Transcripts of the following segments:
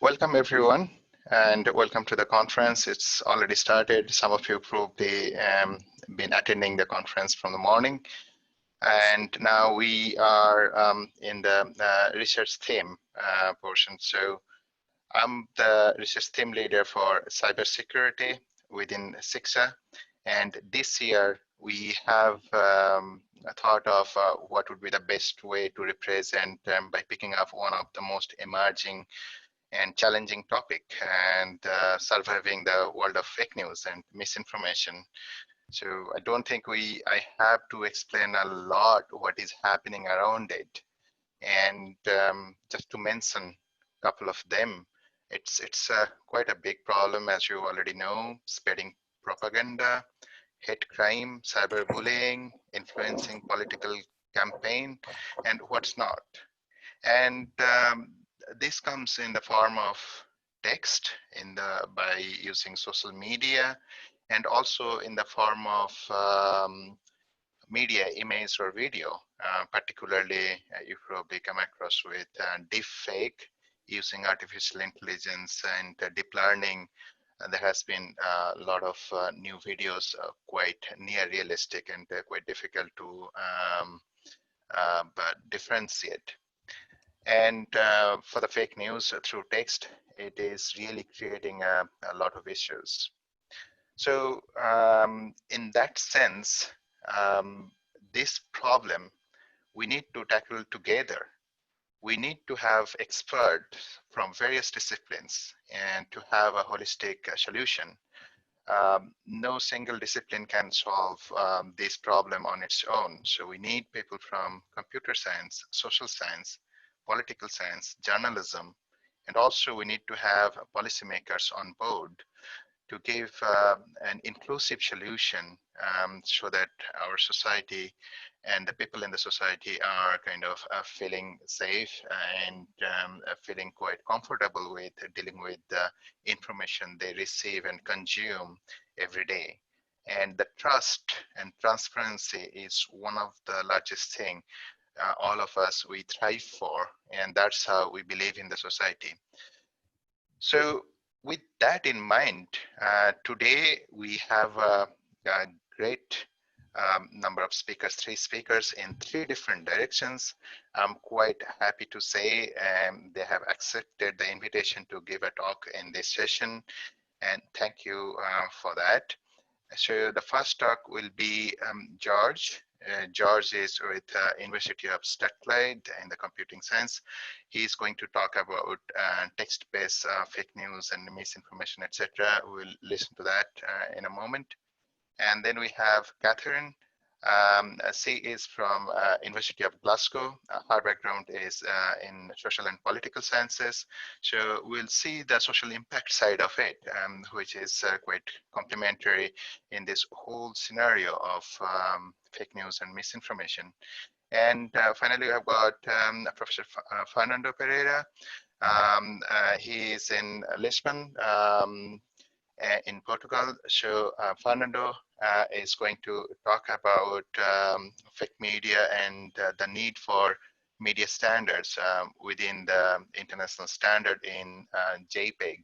Welcome everyone, and welcome to the conference. It's already started. Some of you probably been attending the conference from the morning, and now we are in the research theme portion. So I'm the research team leader for cybersecurity within CICSA, and this year we have thought of what would be the best way to represent by picking up one of the most emerging and challenging topic, and surviving the world of fake news and misinformation. So I don't think I have to explain a lot what is happening around it. And just to mention a couple of them, it's quite a big problem, as you already know: spreading propaganda, hate crime, cyberbullying, influencing political campaign, and what's not. And this comes in the form of text by using social media, and also in the form of media, image or video. Particularly, you probably come across with deep fake using artificial intelligence and deep learning. There has been a lot of new videos, quite near realistic and quite difficult to differentiate. And for the fake news through text, it is really creating a lot of issues. So in that sense, this problem we need to tackle together. We need to have experts from various disciplines and to have a holistic solution. No single discipline can solve this problem on its own. So we need people from computer science, social science, political science, journalism, and also we need to have policymakers on board to give an inclusive solution so that our society and the people in the society are kind of feeling safe and feeling quite comfortable with dealing with the information they receive and consume every day. And the trust and transparency is one of the largest thing all of us we thrive for, and that's how we believe in the society. So with that in mind, today we have a great number of speakers, 3 speakers in 3 different directions. I'm quite happy to say they have accepted the invitation to give a talk in this session, and thank you for that. So the first talk will be George. George is with University of Strathclyde in the computing science. He's going to talk about text-based fake news and misinformation, etc. We'll listen to that in a moment. And then we have Catherine. She is from University of Glasgow. Her background is in social and political sciences. So we'll see the social impact side of it, which is quite complementary in this whole scenario of fake news and misinformation. And finally, I've got Professor Fernando Pereira. He is in Lisbon, in Portugal. So Fernando is going to talk about fake media and the need for media standards within the international standard in JPEG.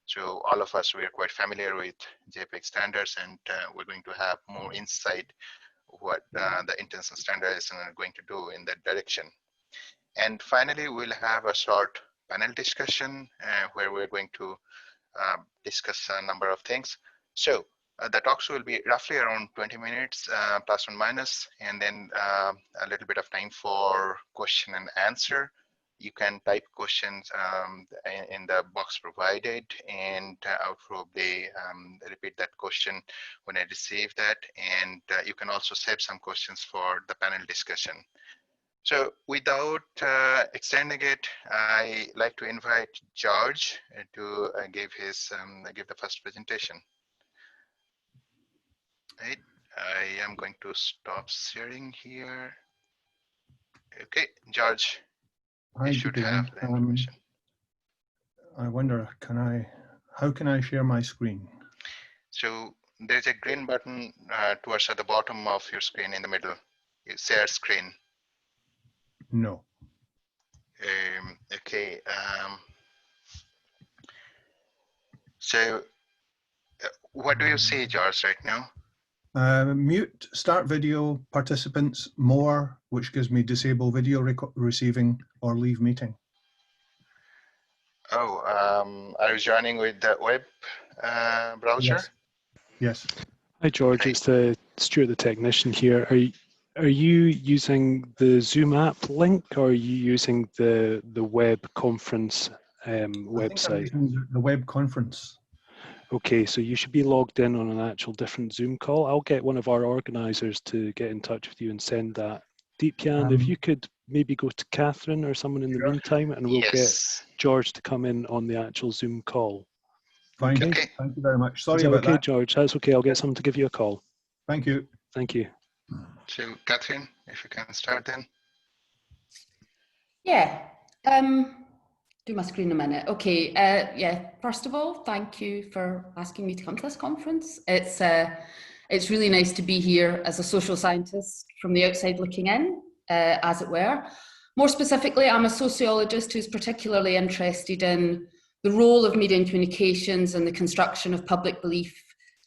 So all of us, we are quite familiar with JPEG standards, and we're going to have more insight what the international standard is going to do in that direction. And finally, we'll have a short panel discussion where we're going to discuss a number of things. So the talks will be roughly around 20 minutes, plus or minus, and then a little bit of time for question and answer. You can type questions in the box provided, and I'll probably repeat that question when I receive that. And you can also save some questions for the panel discussion. So without extending it, I like to invite George to give the first presentation. Right. I am going to stop sharing here. Okay, George, Hi, you should have the information. I wonder, how can I share my screen? So there's a green button towards at the bottom of your screen in the middle. Share screen. No. Okay, So what do you see, George, right now? Mute start video participants more, which gives me disable video receiving or leave meeting. Oh, are you joining with the web browser? Yes. Yes. Hi George, it's Stuart the technician here. Are you using the Zoom app link, or are you using the web conference website? I think I'm using the web conference. Okay, so you should be logged in on an actual different Zoom call. I'll get one of our organisers to get in touch with you and send that. Deepyan, if you could maybe go to Catherine or someone in the meantime, and we'll get George to come in on the actual Zoom call. Fine. Okay. Thank you very much. Sorry Is that about okay, that. George? That's okay. I'll get someone to give you a call. Thank you. Thank you. So, Catherine, if you can start then. Yeah. Do my screen a minute. Okay. Yeah. First of all, thank you for asking me to come to this conference. It's really nice to be here as a social scientist from the outside looking in, as it were. More specifically, I'm a sociologist who's particularly interested in the role of media and communications and the construction of public belief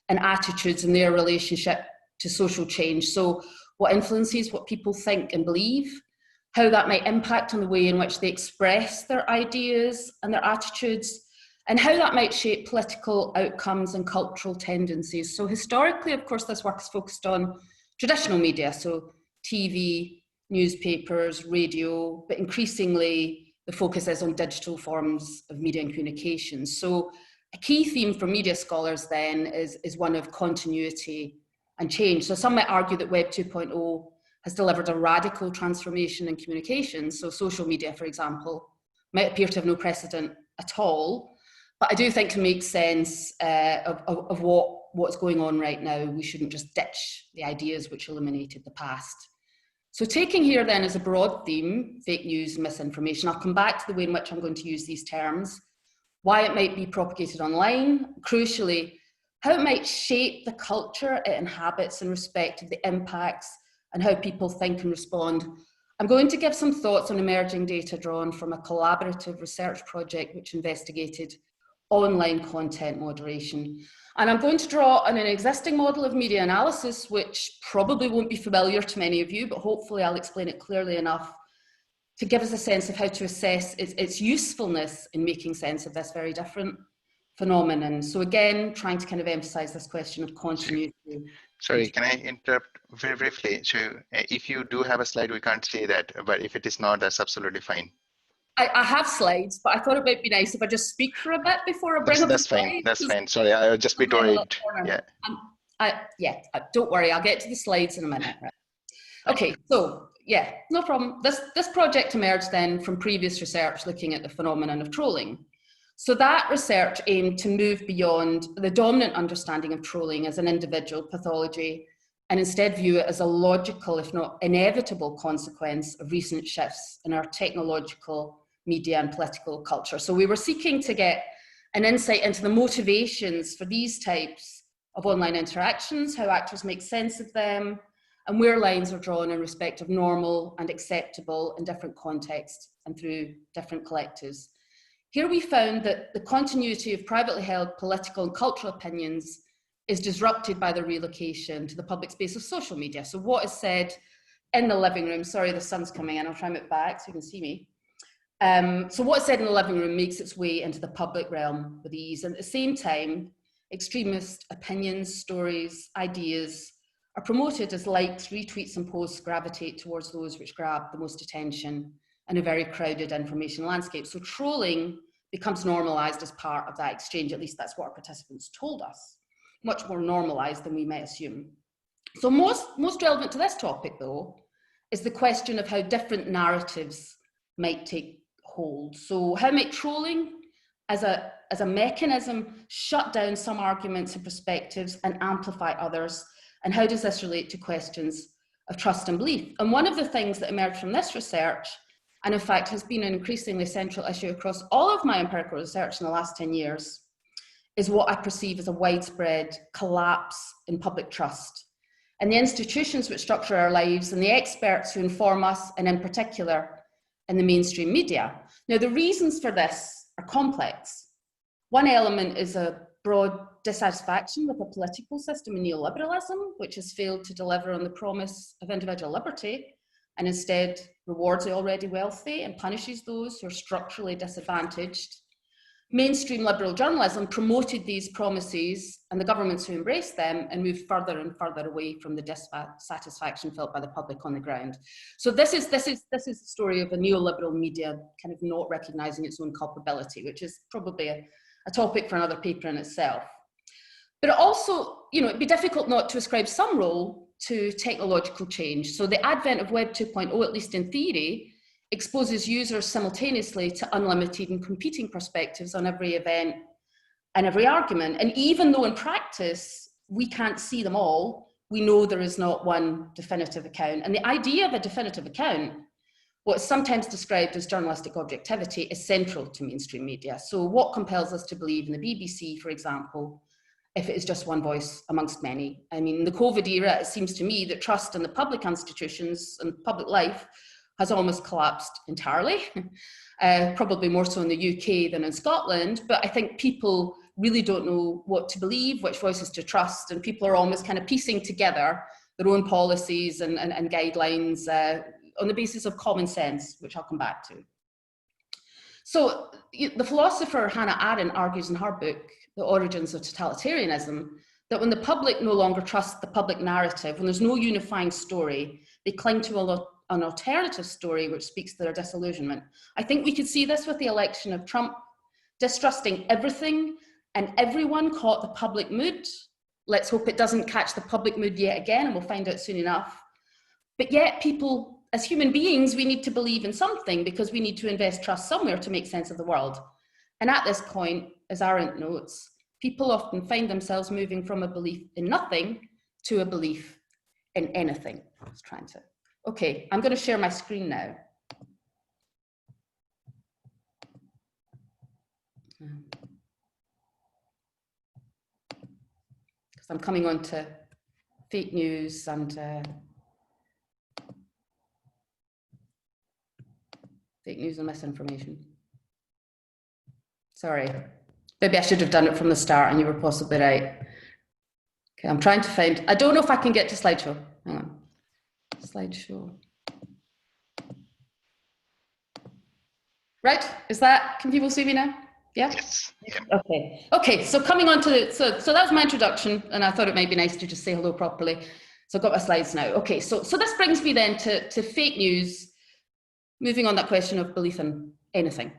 and attitudes and their relationship to social change. So what influences what people think and believe, how that might impact on the way in which they express their ideas and their attitudes, and how that might shape political outcomes and cultural tendencies. So historically, of course, this work is focused on traditional media, so TV, newspapers, radio, but increasingly the focus is on digital forms of media and communications. So a key theme for media scholars then is one of continuity and change. So some might argue that Web 2.0 has delivered a radical transformation in communications. So social media, for example, might appear to have no precedent at all. But I do think to make sense of what's going on right now, we shouldn't just ditch the ideas which eliminated the past. So taking here then as a broad theme, fake news and misinformation, I'll come back to the way in which I'm going to use these terms, why it might be propagated online, crucially, how it might shape the culture it inhabits in respect of the impacts and how people think and respond. I'm going to give some thoughts on emerging data drawn from a collaborative research project which investigated online content moderation. And I'm going to draw on an existing model of media analysis, which probably won't be familiar to many of you, but hopefully I'll explain it clearly enough to give us a sense of how to assess its usefulness in making sense of this very different phenomenon. So again, trying to kind of emphasize this question of continuity. Sorry, can I interrupt very briefly? So if you do have a slide, we can't see that, but if it is not, that's absolutely fine. I have slides, but I thought it might be nice if I just speak for a bit before I bring up the slides. Fine. That's fine. Sorry, I was just a bit worried. Yeah. Don't worry. I'll get to the slides in a minute. Right. Okay. So yeah, no problem. This project emerged then from previous research looking at the phenomenon of trolling. So that research aimed to move beyond the dominant understanding of trolling as an individual pathology and instead view it as a logical, if not inevitable, consequence of recent shifts in our technological, media and political culture. So we were seeking to get an insight into the motivations for these types of online interactions, how actors make sense of them, and where lines are drawn in respect of normal and acceptable in different contexts and through different collectives. Here we found that the continuity of privately held political and cultural opinions is disrupted by the relocation to the public space of social media. So what is said in the living room, sorry, the sun's coming in, I'll try and move back so you can see me. So what's said in the living room makes its way into the public realm with ease. And at the same time, extremist opinions, stories, ideas are promoted as likes, retweets and posts gravitate towards those which grab the most attention in a very crowded information landscape. So trolling becomes normalized as part of that exchange. At least that's what our participants told us. Much more normalized than we might assume. So most relevant to this topic though, is the question of how different narratives might take hold. So how might trolling as a mechanism shut down some arguments and perspectives and amplify others? And how does this relate to questions of trust and belief? And one of the things that emerged from this research, and in fact has been an increasingly central issue across all of my empirical research in the last 10 years, is what I perceive as a widespread collapse in public trust. And the institutions which structure our lives and the experts who inform us, and in particular, in the mainstream media. Now, the reasons for this are complex. One element is a broad dissatisfaction with a political system and neoliberalism, which has failed to deliver on the promise of individual liberty and instead rewards the already wealthy and punishes those who are structurally disadvantaged. Mainstream liberal journalism promoted these promises and the governments who embraced them and moved further and further away from the dissatisfaction felt by the public on the ground. So this is the story of a neoliberal media kind of not recognising its own culpability, which is probably a topic for another paper in itself. But it also, it'd be difficult not to ascribe some role to technological change. So the advent of Web 2.0, at least in theory, exposes users simultaneously to unlimited and competing perspectives on every event and every argument. And even though in practice, we can't see them all, we know there is not one definitive account. And the idea of a definitive account, what's sometimes described as journalistic objectivity, is central to mainstream media. So what compels us to believe in the BBC, for example, if it is just one voice amongst many? I mean, in the COVID era, it seems to me that trust in the public institutions and public life has almost collapsed entirely, probably more so in the UK than in Scotland, but I think people really don't know what to believe, which voices to trust, and people are almost kind of piecing together their own policies and guidelines on the basis of common sense, which I'll come back to. So the philosopher Hannah Arendt argues in her book, The Origins of Totalitarianism, that when the public no longer trusts the public narrative, when there's no unifying story, they cling to an alternative story which speaks to their disillusionment. I think we could see this with the election of Trump, distrusting everything and everyone caught the public mood. Let's hope it doesn't catch the public mood yet again, and we'll find out soon enough. But yet people, as human beings, we need to believe in something because we need to invest trust somewhere to make sense of the world. And at this point, as Arendt notes, people often find themselves moving from a belief in nothing to a belief in anything. I was trying to. Okay, I'm going to share my screen now. Because I'm coming on to fake news and misinformation. Sorry, maybe I should have done it from the start and you were possibly right. Okay, I'm trying to find, I don't know if I can get to slideshow. Hang on. Slideshow. Right, can people see me now? Yeah? Yes. Yeah. Okay, so coming on to, so that was my introduction, and I thought it might be nice to just say hello properly. So I've got my slides now. Okay, so this brings me then to fake news, moving on that question of belief in anything.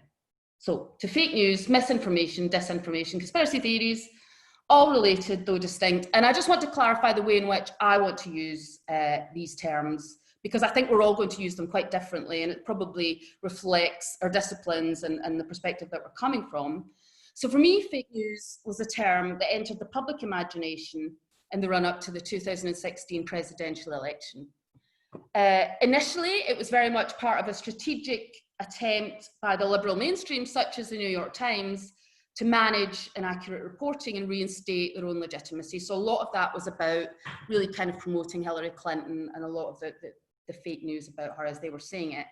So to fake news, misinformation, disinformation, conspiracy theories, all related though distinct. And I just want to clarify the way in which I want to use these terms, because I think we're all going to use them quite differently, and it probably reflects our disciplines and the perspective that we're coming from. So for me, fake news was a term that entered the public imagination in the run-up to the 2016 presidential election. Initially, it was very much part of a strategic attempt by the liberal mainstream, such as the New York Times, to manage inaccurate reporting and reinstate their own legitimacy. So a lot of that was about really kind of promoting Hillary Clinton and a lot of the fake news about her as they were saying it.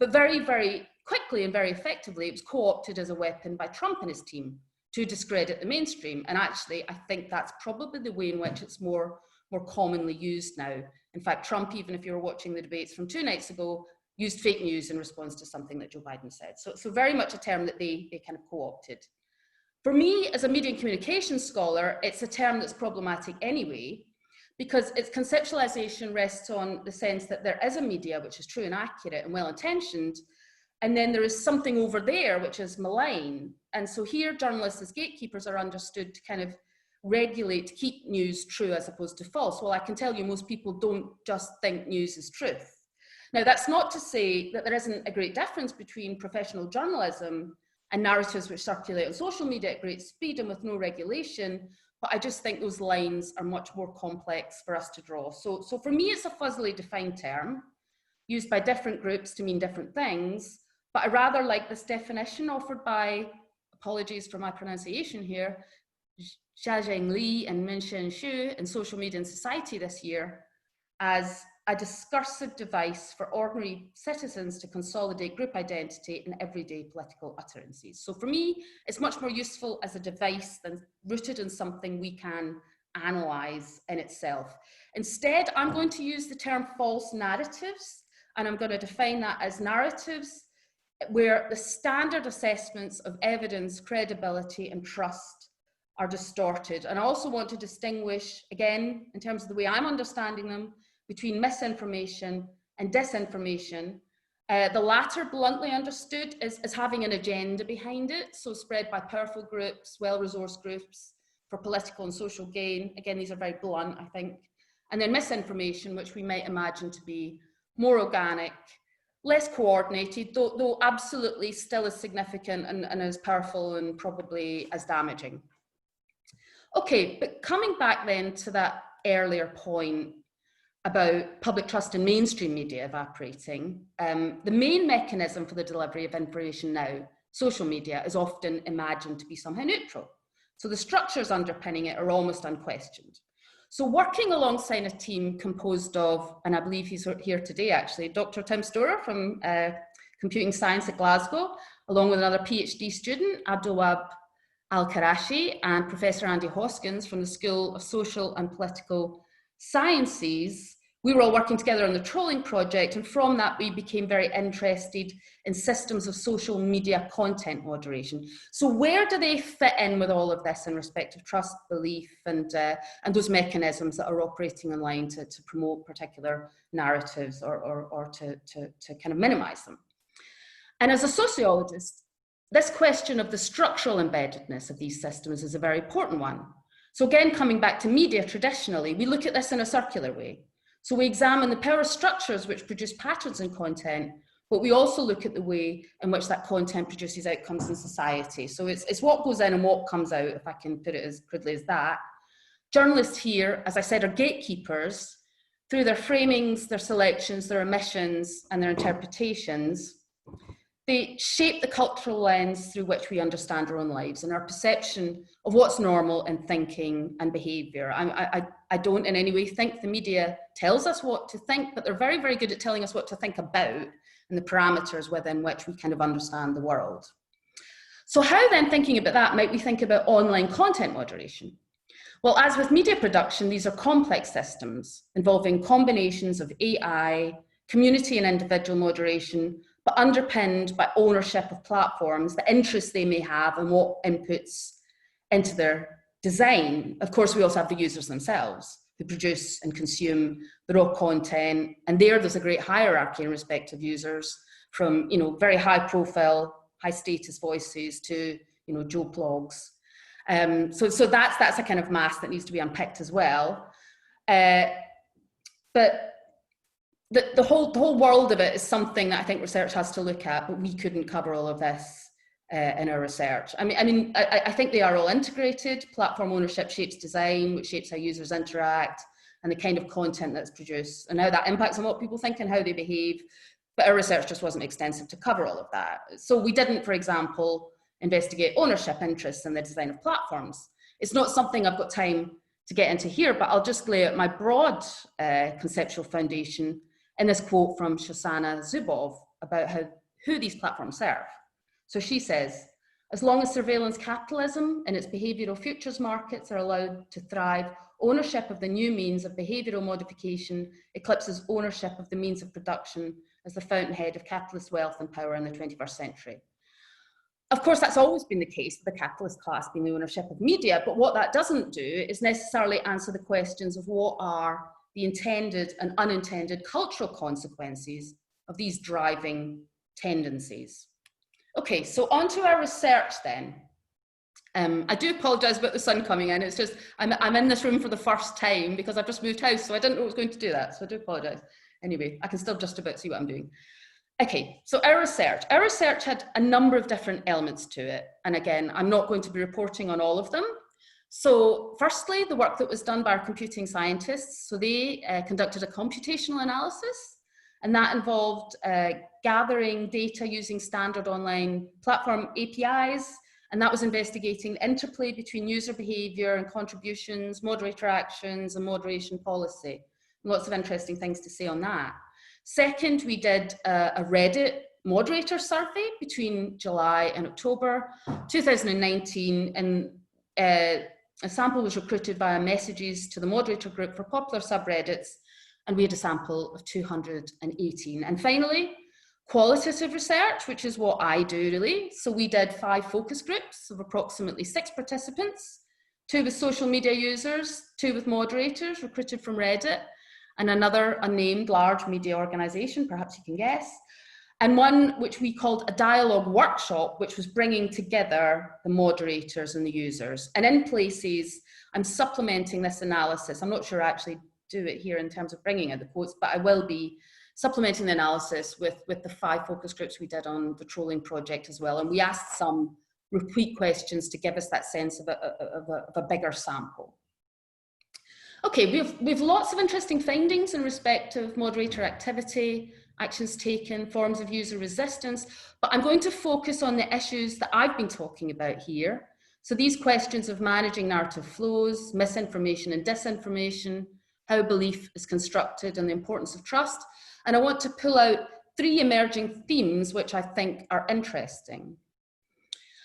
But very, very quickly and very effectively, it was co-opted as a weapon by Trump and his team to discredit the mainstream. And actually, I think that's probably the way in which it's more commonly used now. In fact, Trump, even if you were watching the debates from 2 nights ago, used fake news in response to something that Joe Biden said. So very much a term that they kind of co-opted. For me, as a media and communications scholar, it's a term that's problematic anyway, because its conceptualization rests on the sense that there is a media which is true and accurate and well-intentioned, and then there is something over there which is malign. And so here, journalists as gatekeepers are understood to kind of regulate, to keep news true as opposed to false. Well, I can tell you most people don't just think news is truth. Now, that's not to say that there isn't a great difference between professional journalism and narratives which circulate on social media at great speed and with no regulation, but I just think those lines are much more complex for us to draw. So for me, it's a fuzzily defined term used by different groups to mean different things, but I rather like this definition offered by, apologies for my pronunciation here, Xiaozheng Li and Minxian Xu in Social Media and Society this year, as a discursive device for ordinary citizens to consolidate group identity in everyday political utterances. So for me, it's much more useful as a device than rooted in something we can analyse in itself. Instead, I'm going to use the term false narratives, and I'm going to define that as narratives where the standard assessments of evidence, credibility, and trust are distorted. And I also want to distinguish, again, in terms of the way I'm understanding them, between misinformation and disinformation. The latter, bluntly understood, is having an agenda behind it, so spread by powerful groups, well-resourced groups for political and social gain. Again, these are very blunt, I think. And then misinformation, which we might imagine to be more organic, less coordinated, though absolutely still as significant and as powerful and probably as damaging. Okay, but coming back then to that earlier point about public trust in mainstream media evaporating, the main mechanism for the delivery of information now, social media, is often imagined to be somehow neutral. So the structures underpinning it are almost unquestioned. So working alongside a team composed of, and I believe he's here today actually, Dr. Tim Storer from Computing Science at Glasgow, along with another PhD student, Abdulwahab Al-Karashi, and Professor Andy Hoskins from the School of Social and Political Sciences. We were all working together on the trolling project, and from that we became very interested in systems of social media content moderation. So where do they fit in with all of this in respect of trust, belief, and those mechanisms that are operating online to promote particular narratives or to kind of minimize them? And as a sociologist, this question of the structural embeddedness of these systems is a very important one. So again, coming back to media traditionally, we look at this in a circular way. So we examine the power structures which produce patterns in content, but we also look at the way in which that content produces outcomes in society. So it's what goes in and what comes out, if I can put it as crudely as that. Journalists here, as I said, are gatekeepers through their framings, their selections, their omissions, and their interpretations. They shape the cultural lens through which we understand our own lives and our perception of what's normal in thinking and behaviour. I don't in any way think the media tells us what to think, but they're very, very good at telling us what to think about and the parameters within which we kind of understand the world. So how then, thinking about that, might we think about online content moderation? Well, as with media production, these are complex systems involving combinations of AI, community and individual moderation, but underpinned by ownership of platforms, the interests they may have and what inputs into their design. Of course, we also have the users themselves who produce and consume their own content. And there's a great hierarchy in respect of users, from very high profile, high status voices to Joe blogs. So that's a kind of mass that needs to be unpicked as well. But the whole world of it is something that I think research has to look at, but we couldn't cover all of this in our research. I think they are all integrated. Platform ownership shapes design, which shapes how users interact, and the kind of content that's produced, and how that impacts on what people think and how they behave. But our research just wasn't extensive to cover all of that. So we didn't, for example, investigate ownership interests in the design of platforms. It's not something I've got time to get into here, but I'll just lay out my broad conceptual foundation in this quote from Shoshana Zuboff about who these platforms serve. So she says, as long as surveillance capitalism and its behavioural futures markets are allowed to thrive, ownership of the new means of behavioural modification eclipses ownership of the means of production as the fountainhead of capitalist wealth and power in the 21st century. Of course, that's always been the case, the capitalist class being the ownership of media, but what that doesn't do is necessarily answer the questions of what are the intended and unintended cultural consequences of these driving tendencies. Okay, so on to our research then. I do apologise about the sun coming in. It's just, I'm in this room for the first time because I've just moved house, so I didn't know I was going to do that, so I do apologise. Anyway, I can still just about see what I'm doing. Okay, so our research had a number of different elements to it. And again, I'm not going to be reporting on all of them. So firstly, the work that was done by our computing scientists. So they conducted a computational analysis, and that involved gathering data using standard online platform APIs. And that was investigating the interplay between user behavior and contributions, moderator actions, and moderation policy. Lots of interesting things to say on that. Second, we did a Reddit moderator survey between July and October 2019, and a sample was recruited via messages to the moderator group for popular subreddits, and we had a sample of 218. And finally, qualitative research, which is what I do really. So we did 5 focus groups of approximately 6 participants, 2 with social media users, 2 with moderators recruited from Reddit, and another unnamed large media organization, perhaps you can guess, and one which we called a dialogue workshop, which was bringing together the moderators and the users. And in places, I'm supplementing this analysis. I'm not sure I actually do it here in terms of bringing in the quotes, but I will be supplementing the analysis with the 5 focus groups we did on the trolling project as well. And we asked some repeat questions to give us that sense of a bigger sample. Okay, we have lots of interesting findings in respect of moderator activity, actions taken, forms of user resistance, but I'm going to focus on the issues that I've been talking about here. So these questions of managing narrative flows, misinformation and disinformation, how belief is constructed, and the importance of trust. And I want to pull out 3 emerging themes which I think are interesting.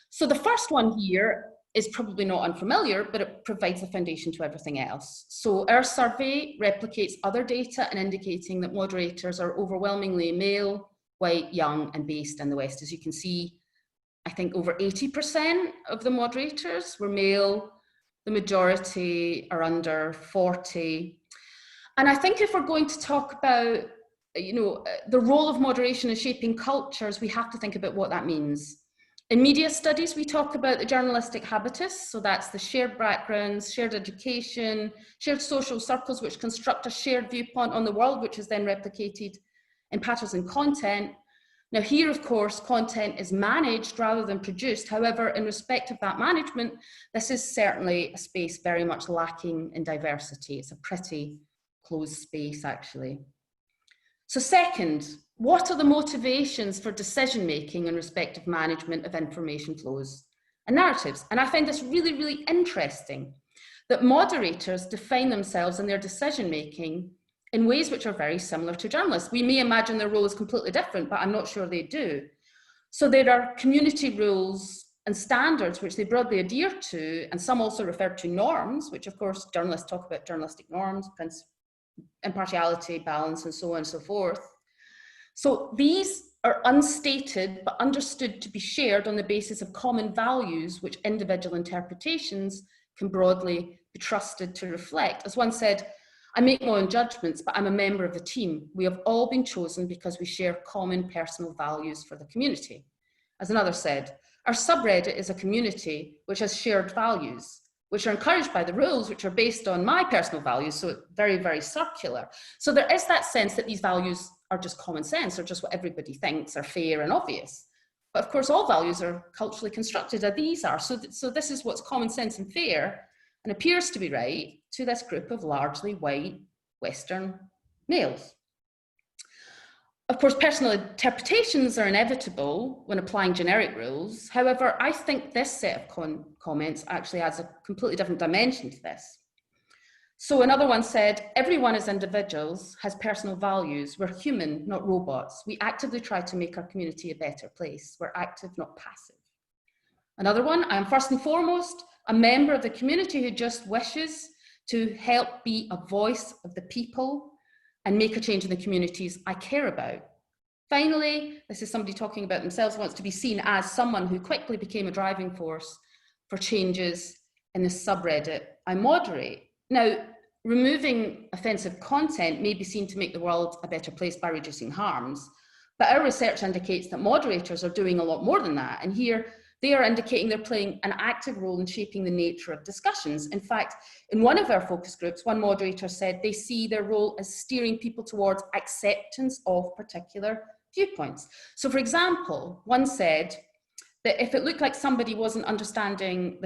So the first one here is probably not unfamiliar, but it provides a foundation to everything else. So our survey replicates other data and indicating that moderators are overwhelmingly male, white, young, and based in the West. As you can see, I think over 80% of the moderators were male, the majority are under 40. And I think if we're going to talk about, the role of moderation in shaping cultures, we have to think about what that means. In media studies, we talk about the journalistic habitus, so that's the shared backgrounds, shared education, shared social circles which construct a shared viewpoint on the world, which is then replicated in patterns and content. Now here, of course, content is managed rather than produced. However, in respect of that management, this is certainly a space very much lacking in diversity. It's a pretty closed space, actually. So second, what are the motivations for decision-making in respect of management of information flows and narratives? And I find this really, really interesting, that moderators define themselves and their decision-making in ways which are very similar to journalists. We may imagine their role is completely different, but I'm not sure they do. So there are community rules and standards which they broadly adhere to, and some also refer to norms, which of course journalists talk about journalistic norms, impartiality, balance, and so on and so forth. So these are unstated but understood to be shared on the basis of common values which individual interpretations can broadly be trusted to reflect. As one said, I make my own judgments, but I'm a member of a team. We have all been chosen because we share common personal values for the community. As another said, our subreddit is a community which has shared values, which are encouraged by the rules, which are based on my personal values, so it's very, very circular. So there is that sense that these values are just common sense, or just what everybody thinks are fair and obvious. But of course, all values are culturally constructed, as these are. So this is what's common sense and fair, and appears to be right to this group of largely white Western males. Of course, personal interpretations are inevitable when applying generic rules. However, I think this set of comments actually adds a completely different dimension to this. So another one said, everyone as individuals has personal values. We're human, not robots. We actively try to make our community a better place. We're active, not passive. Another one, I am first and foremost a member of the community who just wishes to help be a voice of the people and make a change in the communities I care about. Finally, this is somebody talking about themselves, wants to be seen as someone who quickly became a driving force for changes in the subreddit I moderate. Now, removing offensive content may be seen to make the world a better place by reducing harms, but our research indicates that moderators are doing a lot more than that. And here they are indicating they're playing an active role in shaping the nature of discussions. In fact, in one of our focus groups, one moderator said they see their role as steering people towards acceptance of particular viewpoints. So for example, one said that if it looked like somebody wasn't understanding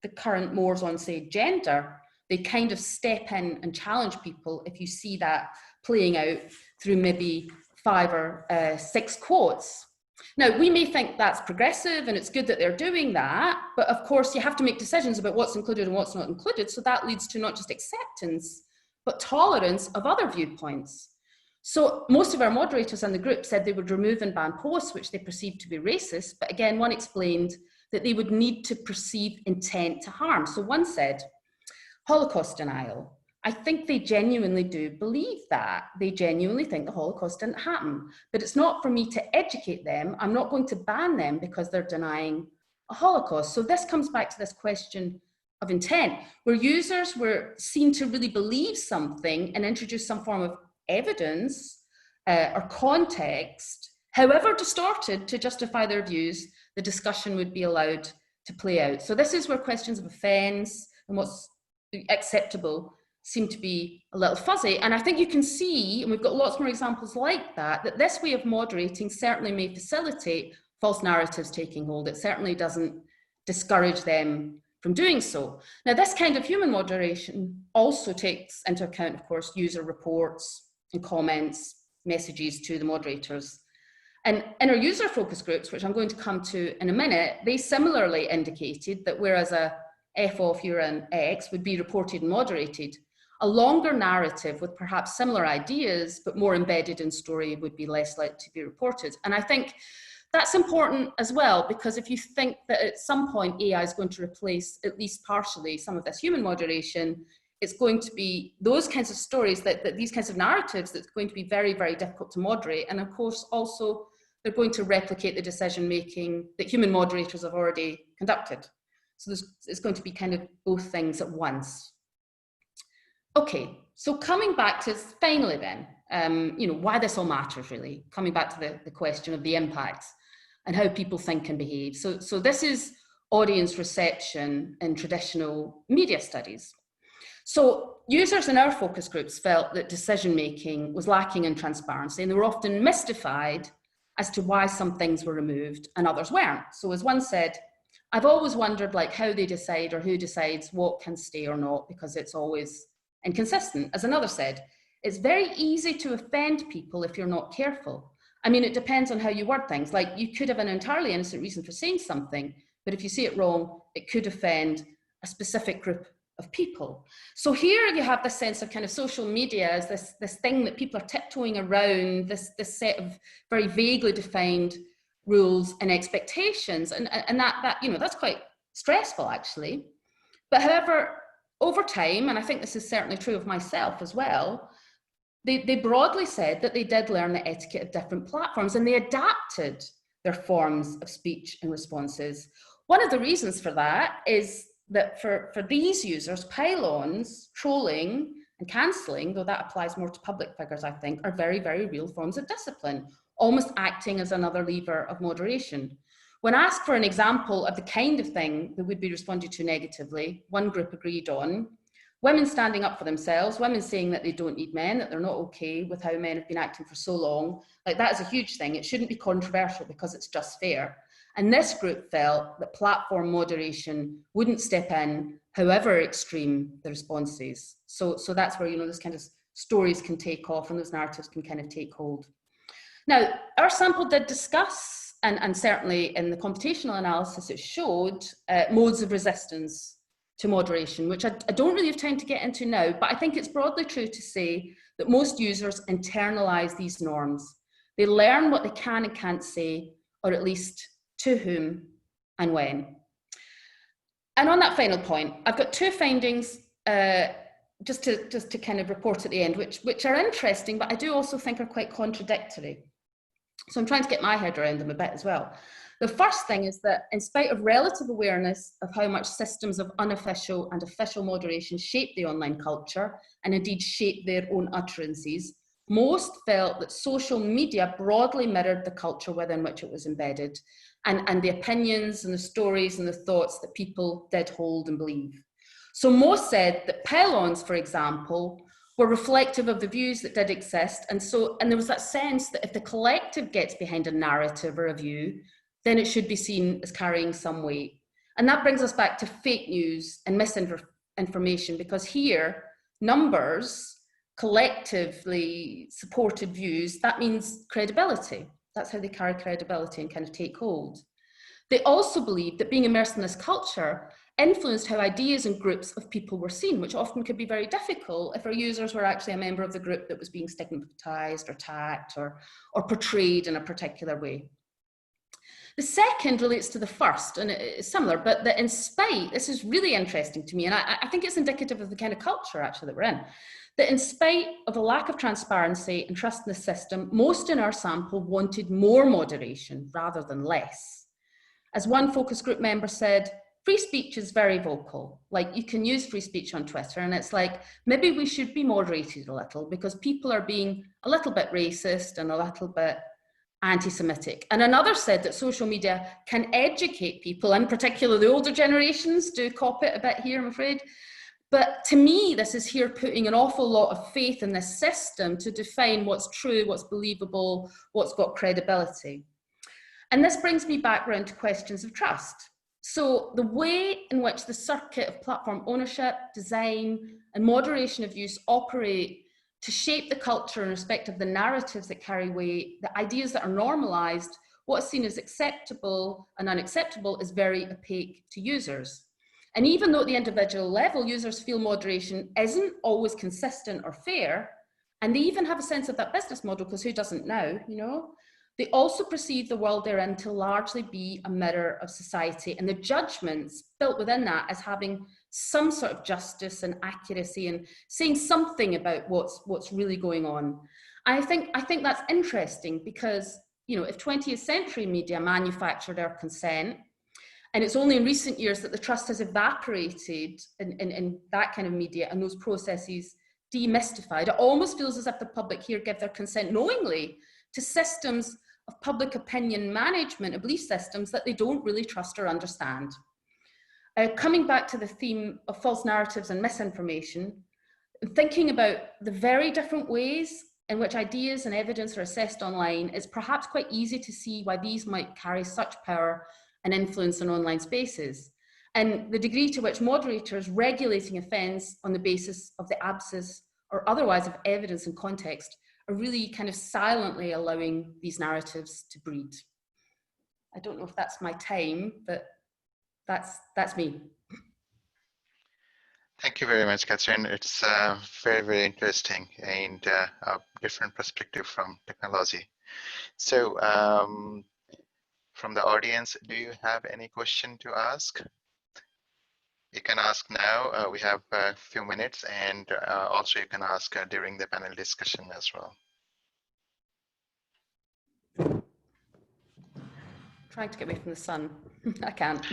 the current mores on, say, gender, they kind of step in and challenge people if you see that playing out through maybe 5 or 6 quotes. Now, we may think that's progressive and it's good that they're doing that, but of course you have to make decisions about what's included and what's not included. So that leads to not just acceptance, but tolerance of other viewpoints. So most of our moderators in the group said they would remove and ban posts which they perceived to be racist, but again, one explained that they would need to perceive intent to harm. So one said, Holocaust denial. I think they genuinely do believe that. They genuinely think the Holocaust didn't happen, but it's not for me to educate them. I'm not going to ban them because they're denying a Holocaust. So this comes back to this question of intent, where users were seen to really believe something and introduce some form of evidence or context, however distorted, to justify their views. The discussion would be allowed to play out. So this is where questions of offence and what's acceptable seem to be a little fuzzy. And I think you can see, and we've got lots more examples like that, that this way of moderating certainly may facilitate false narratives taking hold. It certainly doesn't discourage them from doing so. Now, this kind of human moderation also takes into account, of course, user reports and comments, messages to the moderators. And in our user focus groups, which I'm going to come to in a minute, they similarly indicated that whereas a F off you're an X would be reported and moderated, a longer narrative with perhaps similar ideas but more embedded in story would be less likely to be reported. And I think that's important as well, because if you think that at some point AI is going to replace at least partially some of this human moderation, it's going to be those kinds of stories, that these kinds of narratives, that's going to be very, very difficult to moderate. And of course, also, they're going to replicate the decision making that human moderators have already conducted. So it's going to be kind of both things at once. Okay, so coming back to finally then, why this all matters really, coming back to the question of the impacts and how people think and behave. So this is audience reception in traditional media studies. So users in our focus groups felt that decision-making was lacking in transparency, and they were often mystified as to why some things were removed and others weren't. So as one said, I've always wondered like how they decide or who decides what can stay or not, because it's always inconsistent. As another said, it's very easy to offend people if you're not careful. I mean, it depends on how you word things. Like you could have an entirely innocent reason for saying something, but if you say it wrong, it could offend a specific group of people. So here you have this sense of kind of social media as this thing that people are tiptoeing around, this set of very vaguely defined rules and expectations, and that that's quite stressful actually. But however, over time, and I think this is certainly true of myself as well, they broadly said that they did learn the etiquette of different platforms and they adapted their forms of speech and responses. One of the reasons for that is that for these users, pylons, trolling and cancelling, though that applies more to public figures, I think, are very, very real forms of discipline, almost acting as another lever of moderation. When asked for an example of the kind of thing that would be responded to negatively, one group agreed on women standing up for themselves, women saying that they don't need men, that they're not okay with how men have been acting for so long. Like that is a huge thing. It shouldn't be controversial because it's just fair. And this group felt that platform moderation wouldn't step in, however extreme the responses. So that's where, those kind of stories can take off and those narratives can kind of take hold. Now, our sample did discuss, and certainly in the computational analysis, it showed modes of resistance to moderation, which I don't really have time to get into now, but I think it's broadly true to say that most users internalize these norms. They learn what they can and can't say, or at least to whom and when. And on that final point, I've got two findings just to kind of report at the end, which are interesting, but I do also think are quite contradictory. So I'm trying to get my head around them a bit as well. The first thing is that in spite of relative awareness of how much systems of unofficial and official moderation shape the online culture, and indeed shape their own utterances, most felt that social media broadly mirrored the culture within which it was embedded, and the opinions and the stories and the thoughts that people did hold and believe. So most said that pylons, for example, were reflective of the views that did exist, and there was that sense that if the collective gets behind a narrative or a view, then it should be seen as carrying some weight. And that brings us back to fake news and misinformation, because here, numbers, collectively supported views, that means credibility. That's how they carry credibility and kind of take hold. They also believe that being immersed in this culture influenced how ideas and groups of people were seen, which often could be very difficult if our users were actually a member of the group that was being stigmatized or attacked or portrayed in a particular way. The second relates to the first, and it's similar, but that in spite, this is really interesting to me, and I think it's indicative of the kind of culture actually that we're in, that in spite of a lack of transparency and trust in the system, most in our sample wanted more moderation rather than less. As one focus group member said, free speech is very vocal. Like, you can use free speech on Twitter, and it's like, maybe we should be moderated a little because people are being a little bit racist and a little bit anti-Semitic. And another said that social media can educate people, in particular the older generations do cop it a bit here, I'm afraid. But to me, this is here putting an awful lot of faith in this system to define what's true, what's believable, what's got credibility. And this brings me back around to questions of trust. So the way in which the circuit of platform ownership, design, and moderation of use operate to shape the culture in respect of the narratives that carry weight, the ideas that are normalized, what's seen as acceptable and unacceptable is very opaque to users. And even though at the individual level, users feel moderation isn't always consistent or fair, and they even have a sense of that business model, because who doesn't now, you know? They also perceive the world they're in to largely be a mirror of society, and the judgments built within that as having some sort of justice and accuracy and saying something about what's really going on. I think that's interesting because, you know, if 20th century media manufactured our consent, and it's only in recent years that the trust has evaporated in that kind of media and those processes demystified, it almost feels as if the public here give their consent knowingly to systems of public opinion management and belief systems that they don't really trust or understand. Coming back to the theme of false narratives and misinformation, thinking about the very different ways in which ideas and evidence are assessed online, it's perhaps quite easy to see why these might carry such power and influence in online spaces. And the degree to which moderators regulating offence on the basis of the absence or otherwise of evidence and context are really kind of silently allowing these narratives to breed. I don't know if that's my time, but that's me. Thank you very much, Catherine. It's very, very interesting and a different perspective from technology. So from the audience, do you have any question to ask? You can ask now. We have a few minutes, and also you can ask during the panel discussion as well. Trying to get away from the sun. I can't.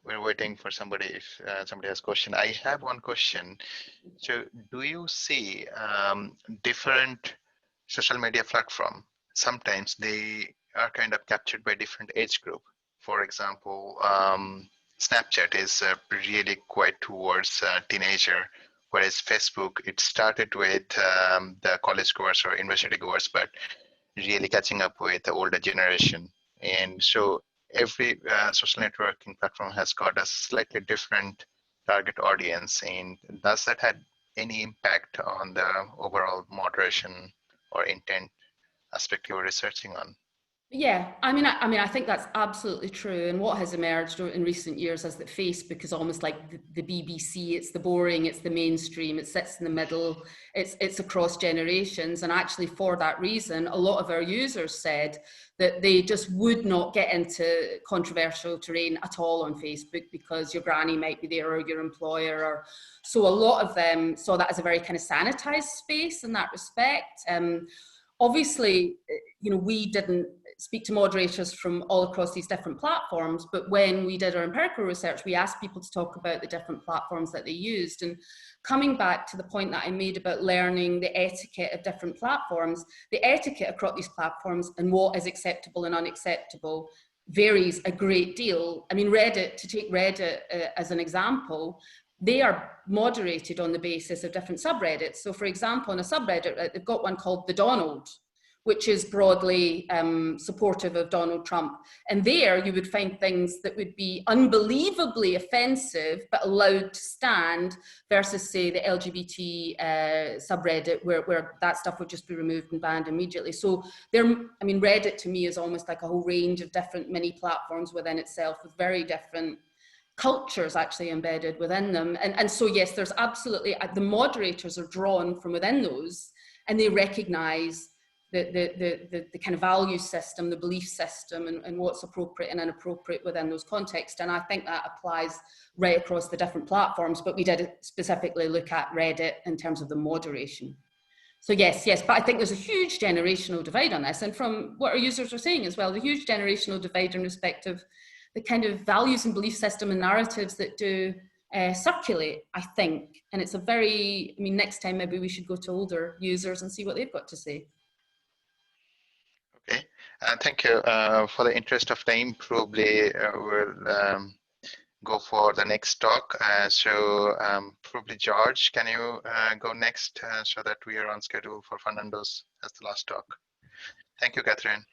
We're waiting for somebody if somebody has a question. I have one question. So do you see different social media platform? Sometimes they are kind of captured by different age group. For example, Snapchat is really quite towards teenager, whereas Facebook, it started with the college goers or university goers, but really catching up with the older generation. And so every social networking platform has got a slightly different target audience. And does that have any impact on the overall moderation or intent aspect you were researching on? Yeah, I mean, I think that's absolutely true. And what has emerged in recent years is that Facebook is almost like the BBC. It's the boring, it's the mainstream, it sits in the middle, it's across generations. And actually for that reason, a lot of our users said that they just would not get into controversial terrain at all on Facebook because your granny might be there or your employer. Or so a lot of them saw that as a very kind of sanitized space in that respect. Obviously, you know, we didn't speak to moderators from all across these different platforms, but when we did our empirical research, we asked people to talk about the different platforms that they used. And coming back to the point that I made about learning the etiquette of different platforms, the etiquette across these platforms and what is acceptable and unacceptable varies a great deal. I mean, Reddit, to take Reddit as an example, they are moderated on the basis of different subreddits. So for example, in a subreddit, they've got one called The Donald, which is broadly supportive of Donald Trump. And there you would find things that would be unbelievably offensive but allowed to stand, versus, say, the LGBT subreddit, where that stuff would just be removed and banned immediately. So there, I mean, Reddit to me is almost like a whole range of different mini platforms within itself, with very different cultures actually embedded within them. And so, yes, there's absolutely, the moderators are drawn from within those, and they recognize the kind of value system, the belief system, and what's appropriate and inappropriate within those contexts. And I think that applies right across the different platforms, but we did specifically look at Reddit in terms of the moderation. So yes, but I think there's a huge generational divide on this. And from what our users are saying as well, the huge generational divide in respect of the kind of values and belief system and narratives that do circulate, I think. And it's a very, I mean, next time maybe we should go to older users and see what they've got to say. Okay, thank you. For the interest of time, probably we'll go for the next talk. Probably George, can you go next so that we are on schedule for Fernando's as the last talk? Thank you, Catherine.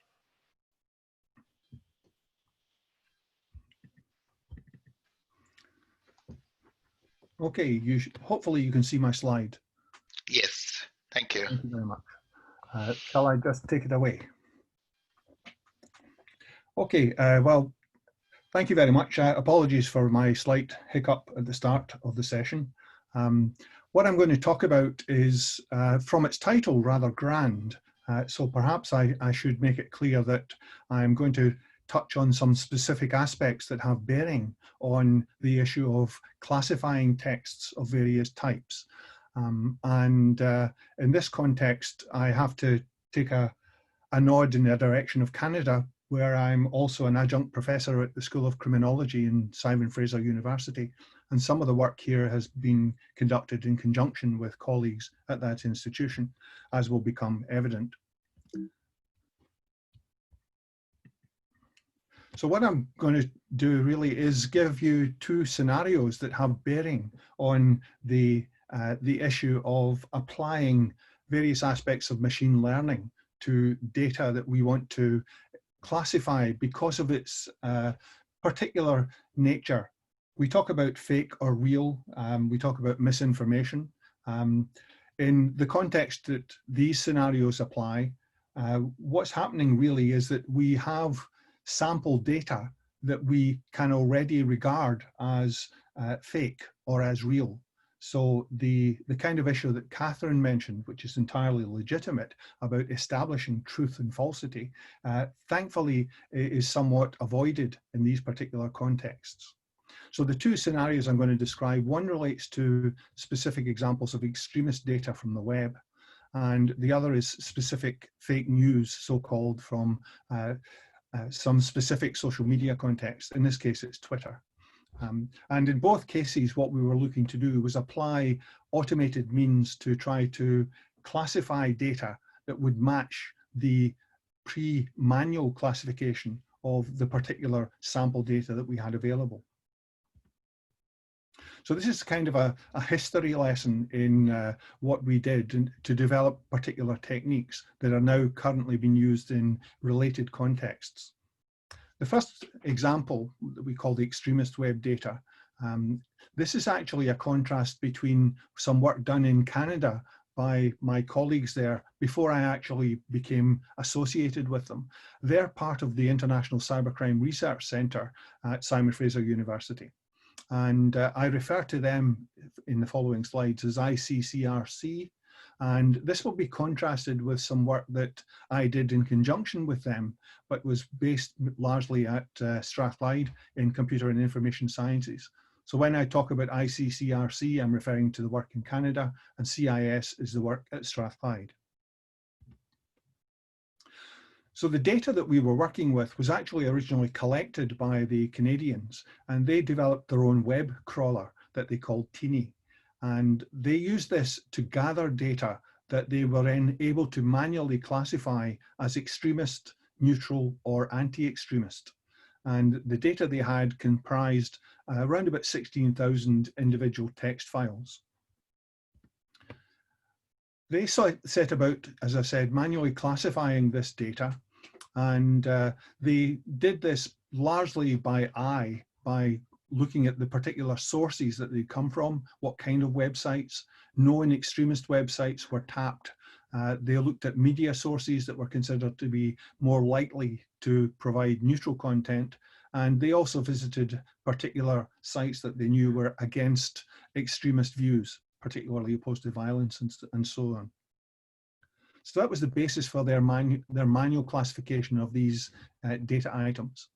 Okay, hopefully you can see my slide. Yes, thank you. Thank you very much. Shall I just take it away? Okay, well, thank you very much. Apologies for my slight hiccup at the start of the session. What I'm going to talk about is, from its title, rather grand. So perhaps I should make it clear that I'm going to touch on some specific aspects that have bearing on the issue of classifying texts of various types. In this context, I have to take a nod in the direction of Canada, where I'm also an adjunct professor at the School of Criminology in Simon Fraser University. And some of the work here has been conducted in conjunction with colleagues at that institution, as will become evident. So what I'm going to do really is give you two scenarios that have bearing on the issue of applying various aspects of machine learning to data that we want to classify because of its particular nature. We talk about fake or real, we talk about misinformation. In the context that these scenarios apply, what's happening really is that we have sample data that we can already regard as fake or as real. So the kind of issue that Catherine mentioned, which is entirely legitimate, about establishing truth and falsity, thankfully is somewhat avoided in these particular contexts. So the two scenarios I'm going to describe, one relates to specific examples of extremist data from the web, and the other is specific fake news, so-called, from some specific social media context. In this case, it's Twitter. And in both cases, what we were looking to do was apply automated means to try to classify data that would match the pre-manual classification of the particular sample data that we had available. So this is kind of a history lesson in what we did to develop particular techniques that are now currently being used in related contexts. The first example that we call the Extremist Web data, this is actually a contrast between some work done in Canada by my colleagues there before I actually became associated with them. They're part of the International Cybercrime Research Centre at Simon Fraser University. And I refer to them in the following slides as ICCRC. And this will be contrasted with some work that I did in conjunction with them, but was based largely at Strathclyde in computer and information sciences. So when I talk about ICCRC, I'm referring to the work in Canada, and CIS is the work at Strathclyde. So the data that we were working with was actually originally collected by the Canadians, and they developed their own web crawler that they called Teeny. And they used this to gather data that they were then able to manually classify as extremist, neutral, or anti-extremist. And the data they had comprised around about 16,000 individual text files. They set about, as I said, manually classifying this data, and they did this largely by eye, by looking at the particular sources that they come from, what kind of websites. Known extremist websites were tapped. They looked at media sources that were considered to be more likely to provide neutral content, and they also visited particular sites that they knew were against extremist views, particularly opposed to violence and so on. So that was the basis for their manual classification of these data items.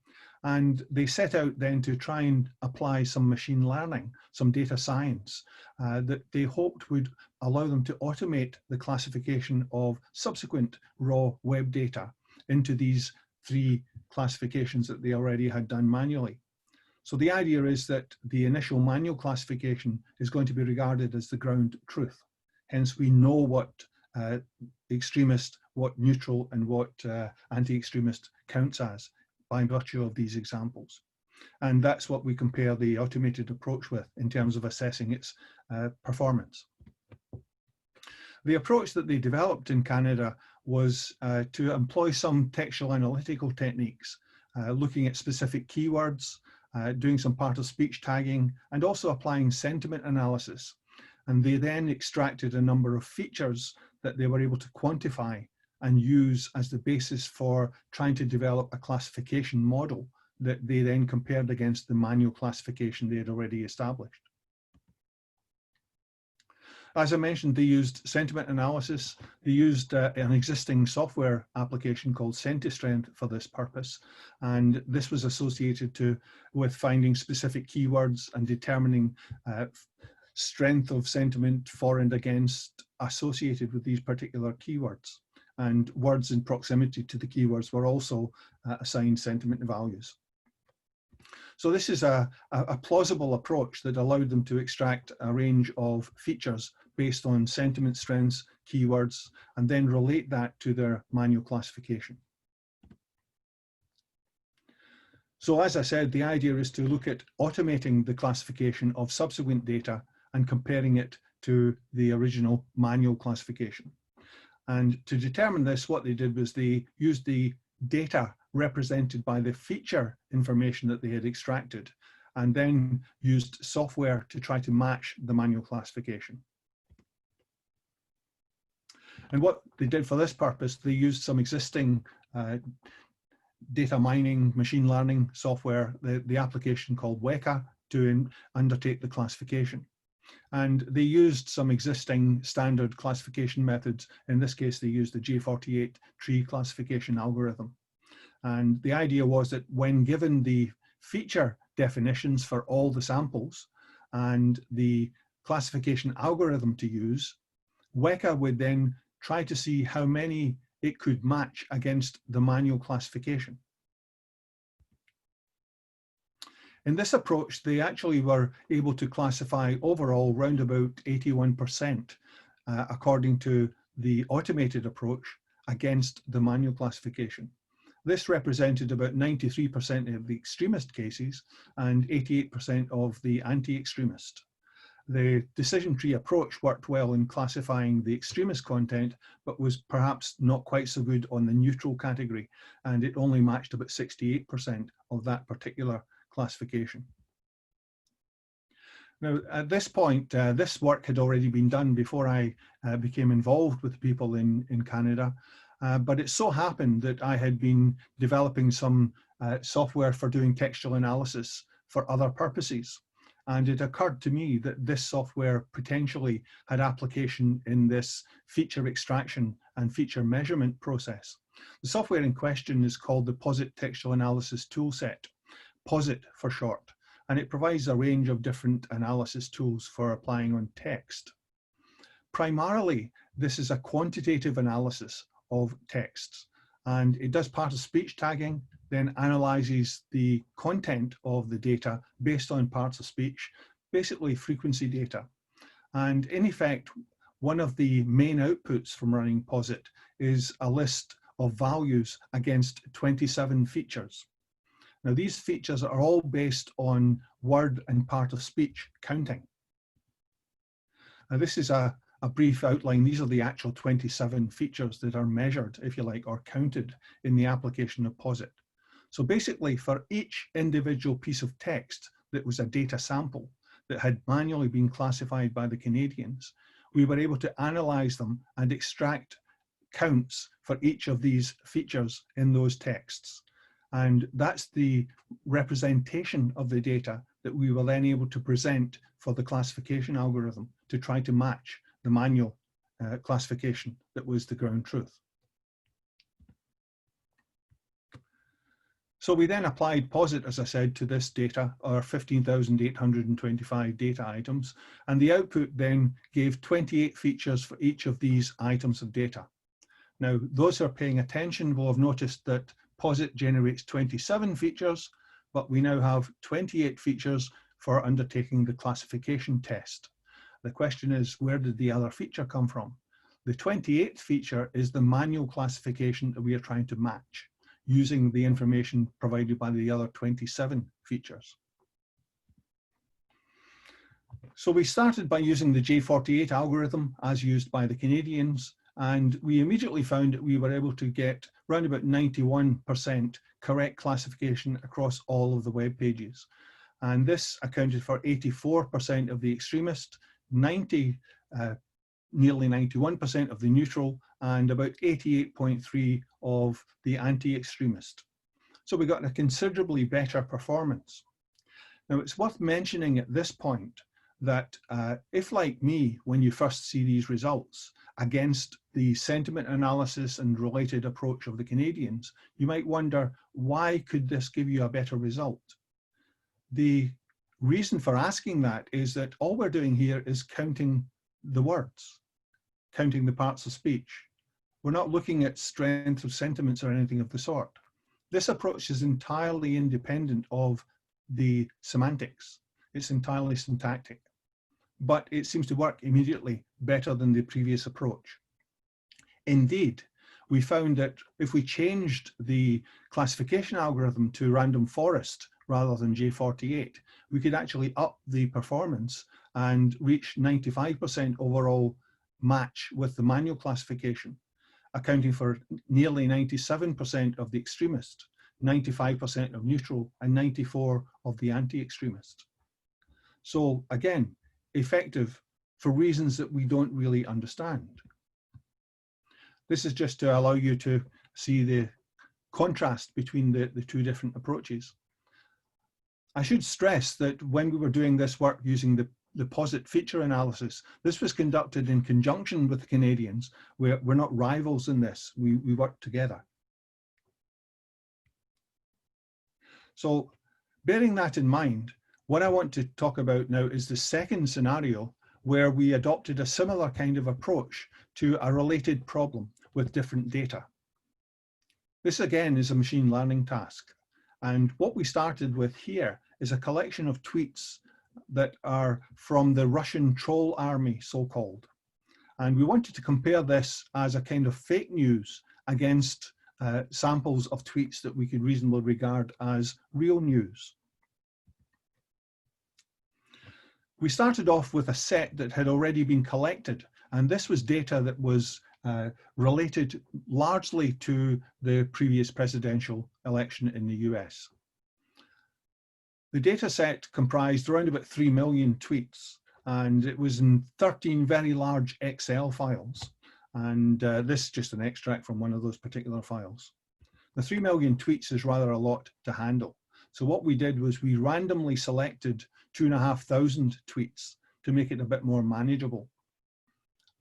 And they set out then to try and apply some machine learning, some data science that they hoped would allow them to automate the classification of subsequent raw web data into these 3 classifications that they already had done manually. So the idea is that the initial manual classification is going to be regarded as the ground truth. Hence, we know what extremist, what neutral, and what anti-extremist counts as by virtue of these examples. And that's what we compare the automated approach with in terms of assessing its performance. The approach that they developed in Canada was to employ some textual analytical techniques, looking at specific keywords, doing some part of speech tagging, and also applying sentiment analysis. And they then extracted a number of features that they were able to quantify and use as the basis for trying to develop a classification model that they then compared against the manual classification they had already established. As I mentioned, they used sentiment analysis. They used an existing software application called CentiStrength for this purpose. And this was associated with finding specific keywords and determining strength of sentiment for and against associated with these particular keywords. And words in proximity to the keywords were also assigned sentiment values. So this is a plausible approach that allowed them to extract a range of features based on sentiment strengths, keywords, and then relate that to their manual classification. So as I said, the idea is to look at automating the classification of subsequent data and comparing it to the original manual classification. And to determine this, what they did was they used the data represented by the feature information that they had extracted, and then used software to try to match the manual classification. And what they did for this purpose, they used some existing data mining, machine learning software, the application called WEKA, to undertake the classification. And they used some existing standard classification methods. In this case, they used the J48 tree classification algorithm. And the idea was that when given the feature definitions for all the samples and the classification algorithm to use, WEKA would then try to see how many it could match against the manual classification. In this approach, they actually were able to classify overall round about 81% according to the automated approach against the manual classification. This represented about 93% of the extremist cases and 88% of the anti-extremist. The decision tree approach worked well in classifying the extremist content, but was perhaps not quite so good on the neutral category, and it only matched about 68% of that particular classification. Now, at this point, this work had already been done before I became involved with people in Canada, but it so happened that I had been developing some software for doing textual analysis for other purposes. And it occurred to me that this software potentially had application in this feature extraction and feature measurement process. The software in question is called the Posit Textual Analysis Toolset, Posit for short, and it provides a range of different analysis tools for applying on text. Primarily, this is a quantitative analysis of texts, and it does part of speech tagging, then analyzes the content of the data based on parts of speech, basically frequency data. And in effect, one of the main outputs from running Posit is a list of values against 27 features. Now, these features are all based on word and part of speech counting. Now, this is a a brief outline. These are the actual 27 features that are measured, if you like, or counted in the application of Posit. So basically, for each individual piece of text that was a data sample that had manually been classified by the Canadians, we were able to analyze them and extract counts for each of these features in those texts. And that's the representation of the data that we were then able to present for the classification algorithm to try to match the manual classification that was the ground truth. So we then applied Posit, as I said, to this data, our 15,825 data items, and the output then gave 28 features for each of these items of data. Now, those who are paying attention will have noticed that Posit generates 27 features, but we now have 28 features for undertaking the classification test. The question is, where did the other feature come from? The 28th feature is the manual classification that we are trying to match, using the information provided by the other 27 features. So we started by using the J48 algorithm as used by the Canadians, and we immediately found that we were able to get around about 91% correct classification across all of the web pages. And this accounted for 84% of the extremist, nearly 91% of the neutral, and about 88.3% of the anti-extremist. So we got a considerably better performance. Now, it's worth mentioning at this point that if, like me, when you first see these results against the sentiment analysis and related approach of the Canadians, you might wonder, why could this give you a better result? The reason for asking that is that all we're doing here is counting the words, counting the parts of speech. We're not looking at strength of sentiments or anything of the sort. This approach is entirely independent of the semantics. It's entirely syntactic, but it seems to work immediately better than the previous approach. Indeed, we found that if we changed the classification algorithm to random forest rather than J48, we could actually up the performance and reach 95% overall match with the manual classification, accounting for nearly 97% of the extremist, 95% of neutral, and 94% of the anti-extremist. So again, effective for reasons that we don't really understand. This is just to allow you to see the contrast between the two different approaches. I should stress that when we were doing this work using the Posit feature analysis, this was conducted in conjunction with the Canadians. We're not rivals in this, we work together. So bearing that in mind, what I want to talk about now is the second scenario where we adopted a similar kind of approach to a related problem with different data. This again is a machine learning task. And what we started with here is a collection of tweets that are from the Russian troll army, so-called. And we wanted to compare this as a kind of fake news against samples of tweets that we could reasonably regard as real news. We started off with a set that had already been collected, and this was data that was related largely to the previous presidential election in the US. The data set comprised around about 3 million tweets, and it was in 13 very large Excel files. And this is just an extract from one of those particular files. The 3 million tweets is rather a lot to handle. So what we did was we randomly selected 2,500 tweets to make it a bit more manageable.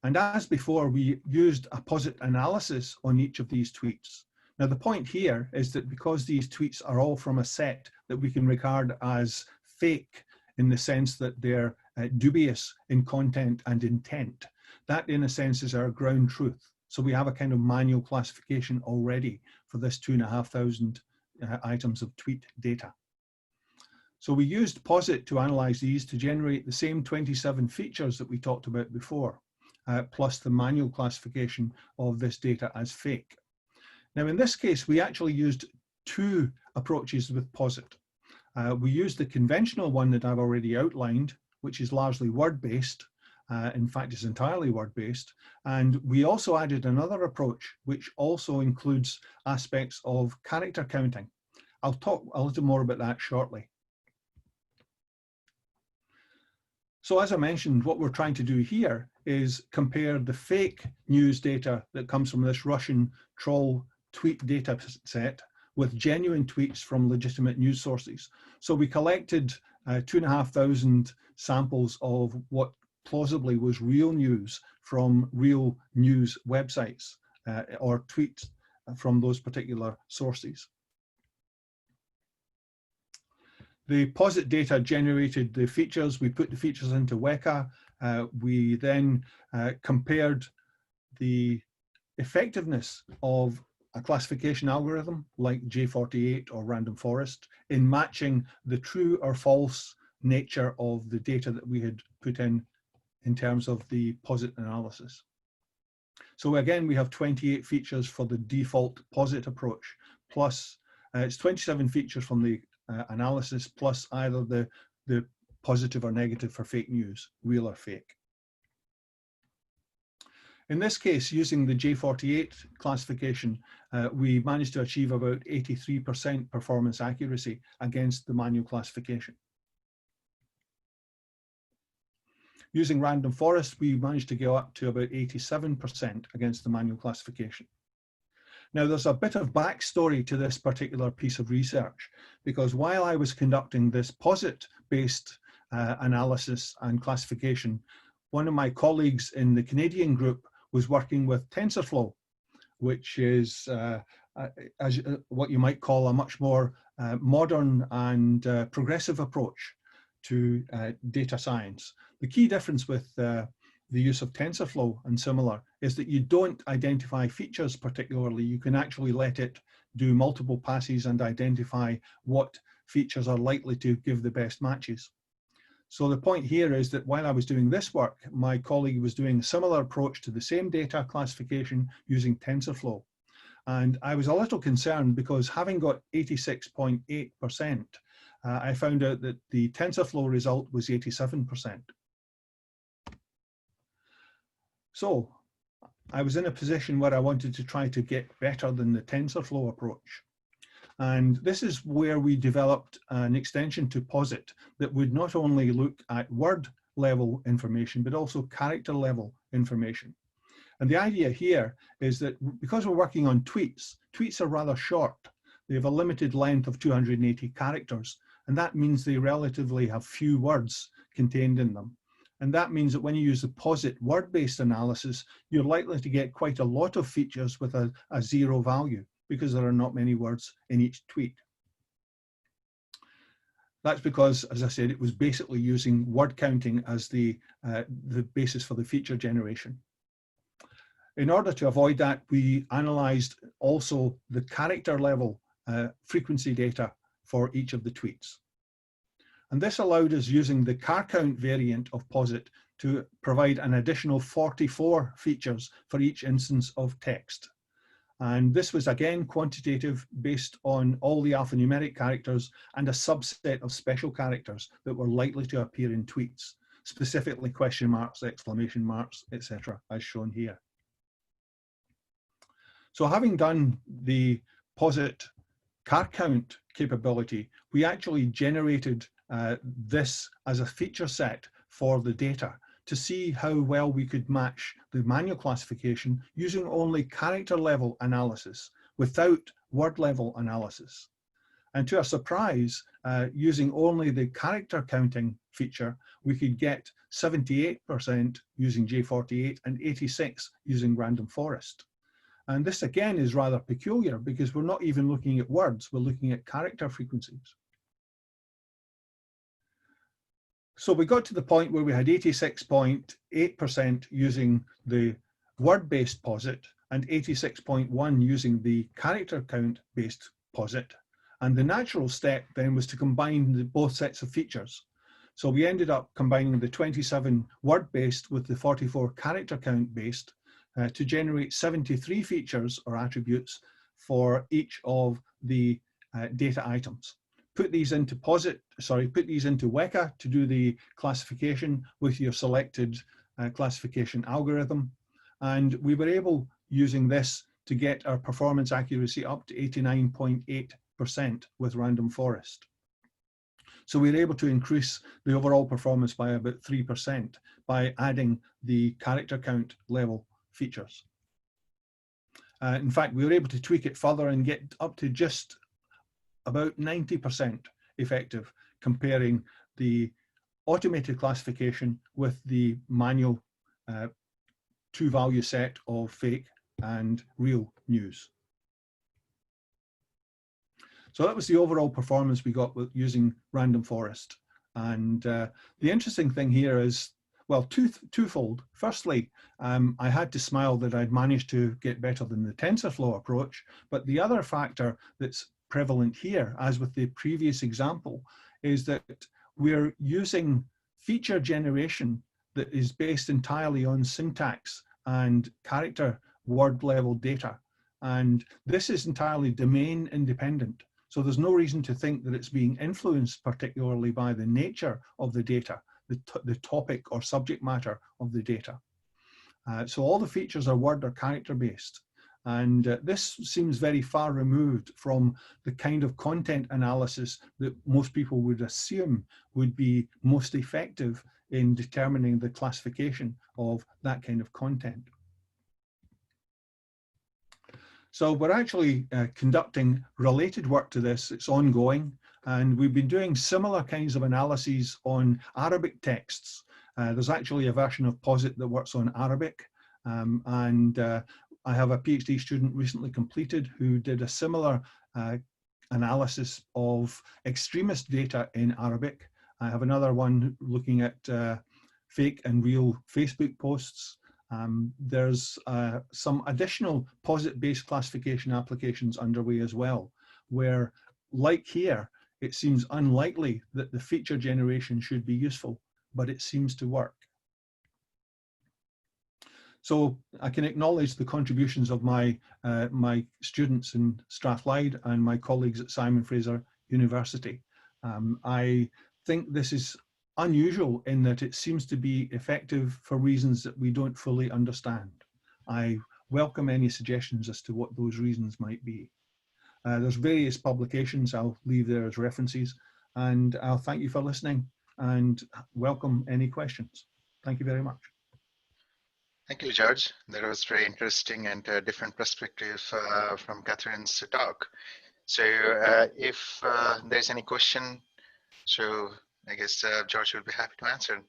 And as before, we used a Posit analysis on each of these tweets. Now, the point here is that because these tweets are all from a set that we can regard as fake in the sense that they're dubious in content and intent, that in a sense is our ground truth. So we have a kind of manual classification already for this 2,500 items of tweet data. So we used Posit to analyze these to generate the same 27 features that we talked about before, plus the manual classification of this data as fake. Now, in this case, we actually used two approaches with Posit. We used the conventional one that I've already outlined, which is largely word-based, In fact, it's entirely word-based. And we also added another approach, which also includes aspects of character counting. I'll talk a little more about that shortly. So as I mentioned, what we're trying to do here is compare the fake news data that comes from this Russian troll tweet data set with genuine tweets from legitimate news sources. So we collected 2,500 samples of what plausibly was real news from real news websites or tweets from those particular sources. The Posit data generated the features. We put the features into WEKA. We then compared the effectiveness of a classification algorithm like J48 or random forest in matching the true or false nature of the data that we had put in terms of the Posit analysis. So again, we have 28 features for the default Posit approach, plus it's 27 features from the analysis, plus either the positive or negative for fake news, real or fake. In this case, using the J48 classification, we managed to achieve about 83% performance accuracy against the manual classification. Using random forest, we managed to go up to about 87% against the manual classification. Now, there's a bit of backstory to this particular piece of research, because while I was conducting this Posit-based analysis and classification, one of my colleagues in the Canadian group was working with TensorFlow, which is what you might call a much more modern and progressive approach to data science. The key difference with the use of TensorFlow and similar is that you don't identify features particularly. You can actually let it do multiple passes and identify what features are likely to give the best matches. So the point here is that while I was doing this work, my colleague was doing a similar approach to the same data classification using TensorFlow. And I was a little concerned because having got 86.8%, I found out that the TensorFlow result was 87%. So I was in a position where I wanted to try to get better than the TensorFlow approach. And this is where we developed an extension to Posit that would not only look at word level information, but also character level information. And the idea here is that because we're working on tweets, tweets are rather short. They have a limited length of 280 characters, and that means they relatively have few words contained in them. And that means that when you use the Posit word-based analysis, you're likely to get quite a lot of features with a zero value because there are not many words in each tweet. That's because, as I said, it was basically using word counting as the basis for the feature generation. In order to avoid that, we analyzed also the character level frequency data for each of the tweets. And this allowed us, using the Charcount variant of Posit, to provide an additional 44 features for each instance of text. And this was again quantitative, based on all the alphanumeric characters and a subset of special characters that were likely to appear in tweets, specifically question marks, exclamation marks, etc., as shown here. So having done the Posit Charcount capability, we actually generated this as a feature set for the data to see how well we could match the manual classification using only character level analysis without word level analysis. And to our surprise, using only the character counting feature, we could get 78% using J48 and 86% using random forest. And this again is rather peculiar because we're not even looking at words, we're looking at character frequencies. So we got to the point where we had 86.8% using the word-based Posit and 86.1% using the character count-based Posit. And the natural step then was to combine both sets of features. So we ended up combining the 27 word-based with the 44 character count-based to generate 73 features or attributes for each of the data items. Put these into WEKA to do the classification with your selected classification algorithm. And we were able, using this, to get our performance accuracy up to 89.8% with random forest. So we were able to increase the overall performance by about 3% by adding the character count level features. In fact, we were able to tweak it further and get up to just about 90% effective, comparing the automated classification with the manual two-value set of fake and real news. So that was the overall performance we got with using random forest. And the interesting thing here is, well, twofold. Firstly, I had to smile that I'd managed to get better than the TensorFlow approach, but the other factor that's prevalent here, as with the previous example, is that we're using feature generation that is based entirely on syntax and character word level data. And this is entirely domain independent. So there's no reason to think that it's being influenced particularly by the nature of the data, the topic or subject matter of the data. So all the features are word or character based. And this seems very far removed from the kind of content analysis that most people would assume would be most effective in determining the classification of that kind of content. So we're actually conducting related work to this. It's ongoing, and we've been doing similar kinds of analyses on Arabic texts. There's actually a version of Posit that works on Arabic, and I have a PhD student recently completed who did a similar analysis of extremist data in Arabic. I have another one looking at fake and real Facebook posts. There's some additional Posit-based classification applications underway as well, where, like here, it seems unlikely that the feature generation should be useful, but it seems to work. So I can acknowledge the contributions of my students in Strathclyde and my colleagues at Simon Fraser University. I think this is unusual in that it seems to be effective for reasons that we don't fully understand. I welcome any suggestions as to what those reasons might be. There's various publications I'll leave there as references, and I'll thank you for listening and welcome any questions. Thank you very much. Thank you, George. That was very interesting and a different perspective from Catherine's talk. So if there's any question, so I guess George will be happy to answer.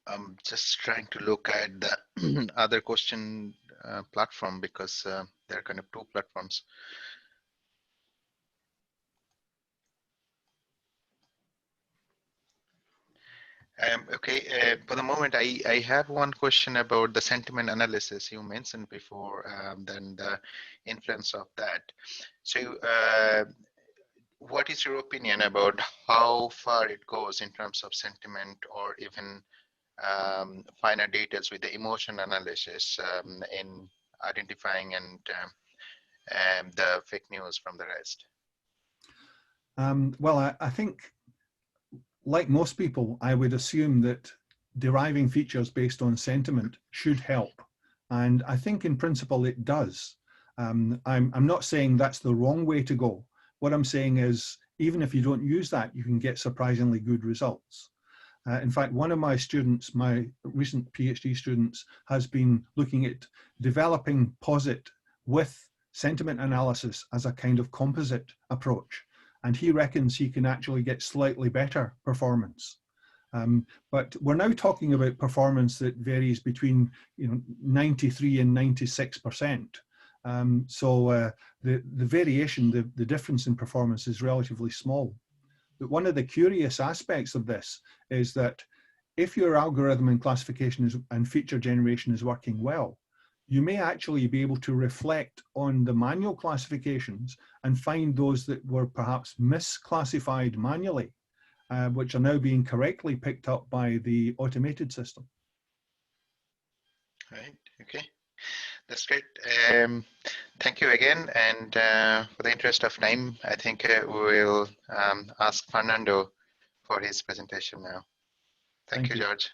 I'm just trying to look at the other question platform because there are kind of two platforms. Okay, for the moment, I have one question about the sentiment analysis you mentioned before, then the influence of that. So what is your opinion about how far it goes in terms of sentiment or even finer details with the emotion analysis in identifying and the fake news from the rest? Well, I think, like most people, I would assume that deriving features based on sentiment should help. And I think in principle it does. I'm not saying that's the wrong way to go. What I'm saying is, even if you don't use that, you can get surprisingly good results. In fact, one of my students, my recent PhD students, has been looking at developing Posit with sentiment analysis as a kind of composite approach. And he reckons he can actually get slightly better performance. But we're now talking about performance that varies between 93 and 96%. So the variation, the difference in performance is relatively small. But one of the curious aspects of this is that if your algorithm and classification and feature generation is working well, you may actually be able to reflect on the manual classifications and find those that were perhaps misclassified manually, which are now being correctly picked up by the automated system. Right, okay, that's great. Thank you again. And for the interest of time, I think we will ask Fernando for his presentation now. Thank you, George.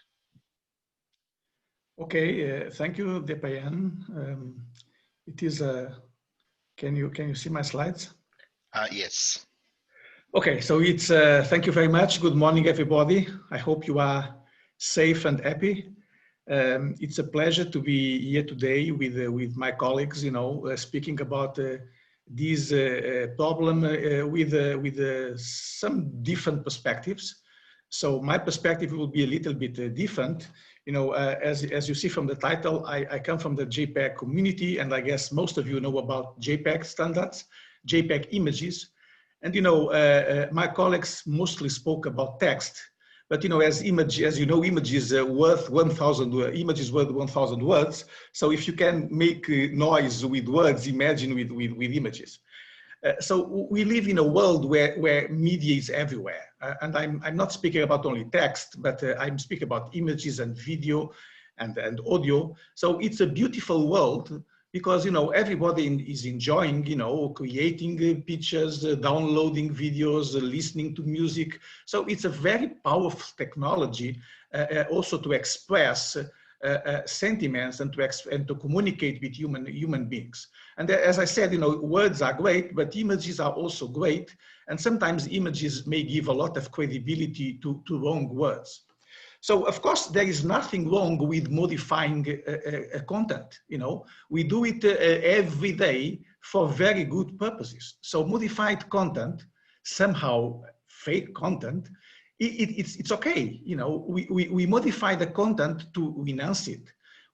Okay, thank you, Depayan. It is can you see my slides? Yes. Okay, so it's thank you very much. Good morning, everybody. I hope you are safe and happy. It's a pleasure to be here today with my colleagues, speaking about this problem with some different perspectives. So my perspective will be a little bit different. As you see from the title, I come from the JPEG community, and I guess most of you know about JPEG standards, JPEG images. And my colleagues mostly spoke about text, but as images worth 1,000 images worth 1,000 words. So if you can make noise with words, imagine with images. So we live in a world where media is everywhere, and I'm not speaking about only text, but I'm speaking about images and video and audio. So it's a beautiful world, because everybody is enjoying creating pictures, downloading videos, listening to music. So it's a very powerful technology also to express sentiments and to communicate with human beings. And as I said, words are great, but images are also great, and sometimes images may give a lot of credibility to wrong words. So of course, there is nothing wrong with modifying content. We do it every day for very good purposes. So modified content, somehow fake content, it's okay. We modify the content to enhance it.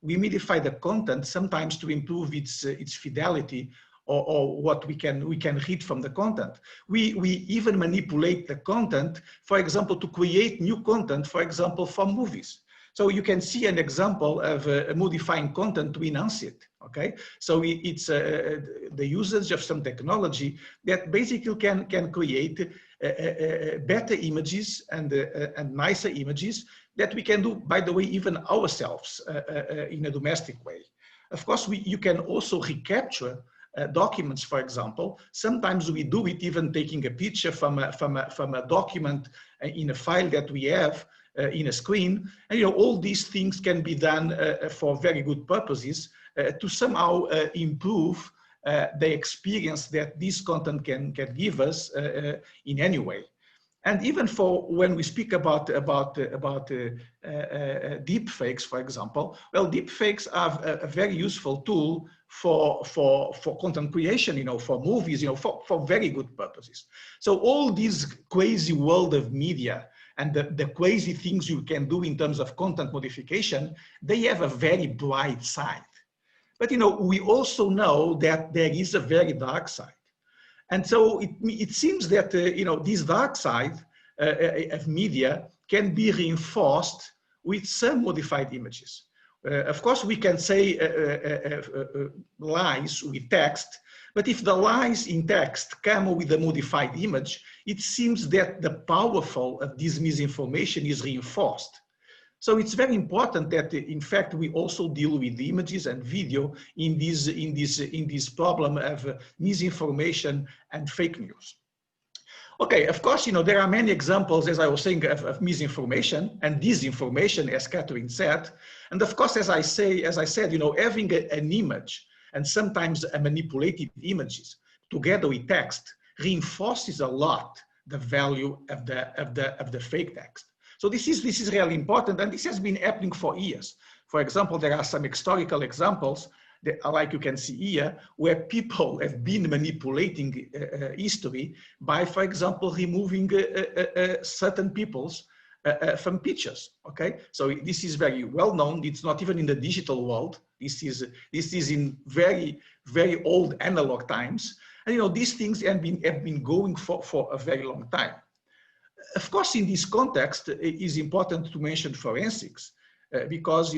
We modify the content sometimes to improve its fidelity, or what we can read from the content. We even manipulate the content, for example, to create new content, for example, for movies. So you can see an example of modifying content to enhance it, okay? So it's the usage of some technology that basically can create better images and nicer images that we can do, by the way, even ourselves in a domestic way. Of course, you can also recapture documents, for example. Sometimes we do it even taking a picture from a document in a file that we have in a screen. And all these things can be done for very good purposes to somehow improve the experience that this content can give us in any way. And even for when we speak about deep fakes, for example, well, deep fakes are a very useful tool for content creation, for movies, for very good purposes. So all this crazy world of media and the crazy things you can do in terms of content modification, they have a very bright side. But we also know that there is a very dark side. And so it seems that this dark side of media can be reinforced with some modified images. Of course, we can say lies with text, but if the lies in text come with a modified image, it seems that the powerful of this misinformation is reinforced. So it's very important that, in fact, we also deal with the images and video in this problem of misinformation and fake news. Okay, of course, there are many examples, as I was saying, of misinformation and disinformation, as Catherine said. And of course, as I said, having an image and sometimes a manipulated images together with text reinforces a lot the value of the fake text. So this is really important, and this has been happening for years. For example, there are some historical examples that, like you can see here, where people have been manipulating history by, for example, removing certain peoples from pictures. Okay, so this is very well known. It's not even in the digital world. This is in very old analog times, and these things have been going for a very long time. Of course, in this context, it is important to mention forensics, because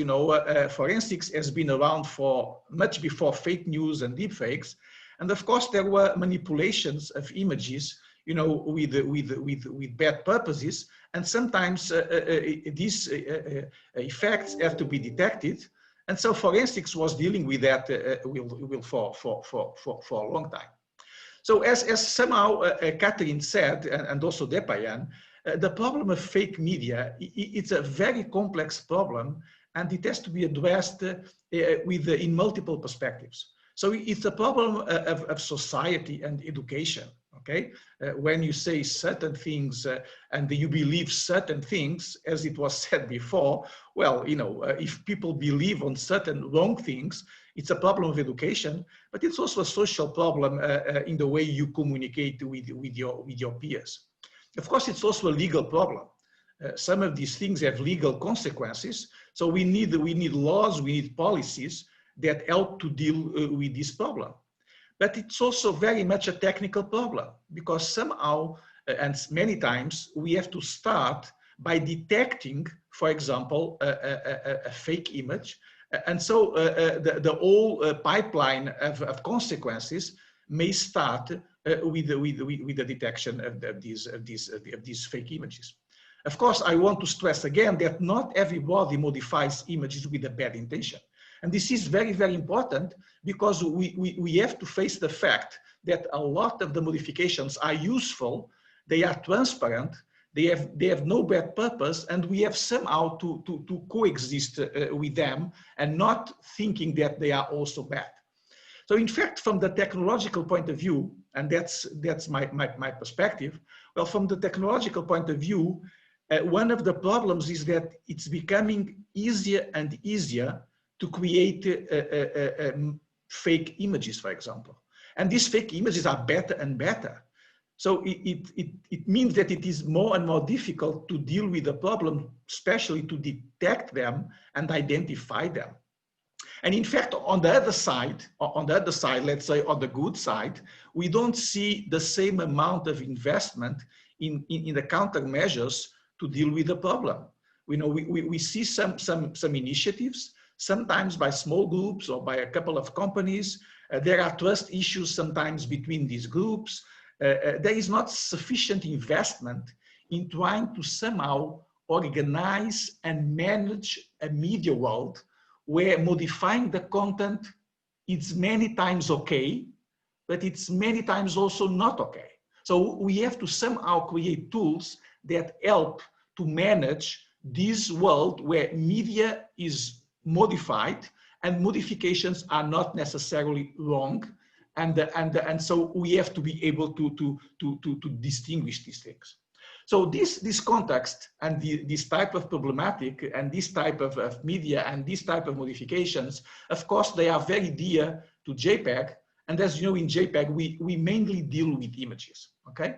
forensics has been around for much before fake news and deepfakes, and of course there were manipulations of images, with bad purposes, and sometimes these effects have to be detected, and so forensics was dealing with that for a long time. So as somehow Catherine said, and also Depayan, the problem of fake media, it's a very complex problem, and it has to be addressed in multiple perspectives. So it's a problem of society and education, okay? When you say certain things and you believe certain things, as it was said before, well, you know, if people believe on certain wrong things, it's a problem of education, but it's also a social problem in the way you communicate with your peers. Of course, it's also a legal problem. Some of these things have legal consequences, so we need laws, we need policies that help to deal with this problem. But it's also very much a technical problem, because somehow, and many times, we have to start by detecting, for example, a fake image. And so the whole pipeline of consequences may start with the detection of these fake images. Of course, I want to stress again that not everybody modifies images with a bad intention. And this is very, very important, because we have to face the fact that a lot of the modifications are useful, they are transparent, they have no bad purpose, and we have somehow to coexist with them and not thinking that they are also bad. So in fact, from the technological point of view, and that's my perspective, well, from the technological point of view, one of the problems is that it's becoming easier and easier to create fake images, for example. And these fake images are better and better. So it means that it is more and more difficult to deal with the problem, especially to detect them and identify them. And in fact, on the other side, let's say on the good side, we don't see the same amount of investment in the countermeasures to deal with the problem. We see some initiatives, sometimes by small groups or by a couple of companies. There are trust issues sometimes between these groups. There is not sufficient investment in trying to somehow organize and manage a media world where modifying the content is many times okay, but it's many times also not okay. So we have to somehow create tools that help to manage this world where media is modified and modifications are not necessarily wrong. And so we have to be able to distinguish these things. So this context and this type of problematic and this type of media and this type of modifications, of course, they are very dear to JPEG. And as you know, in JPEG, we mainly deal with images, okay?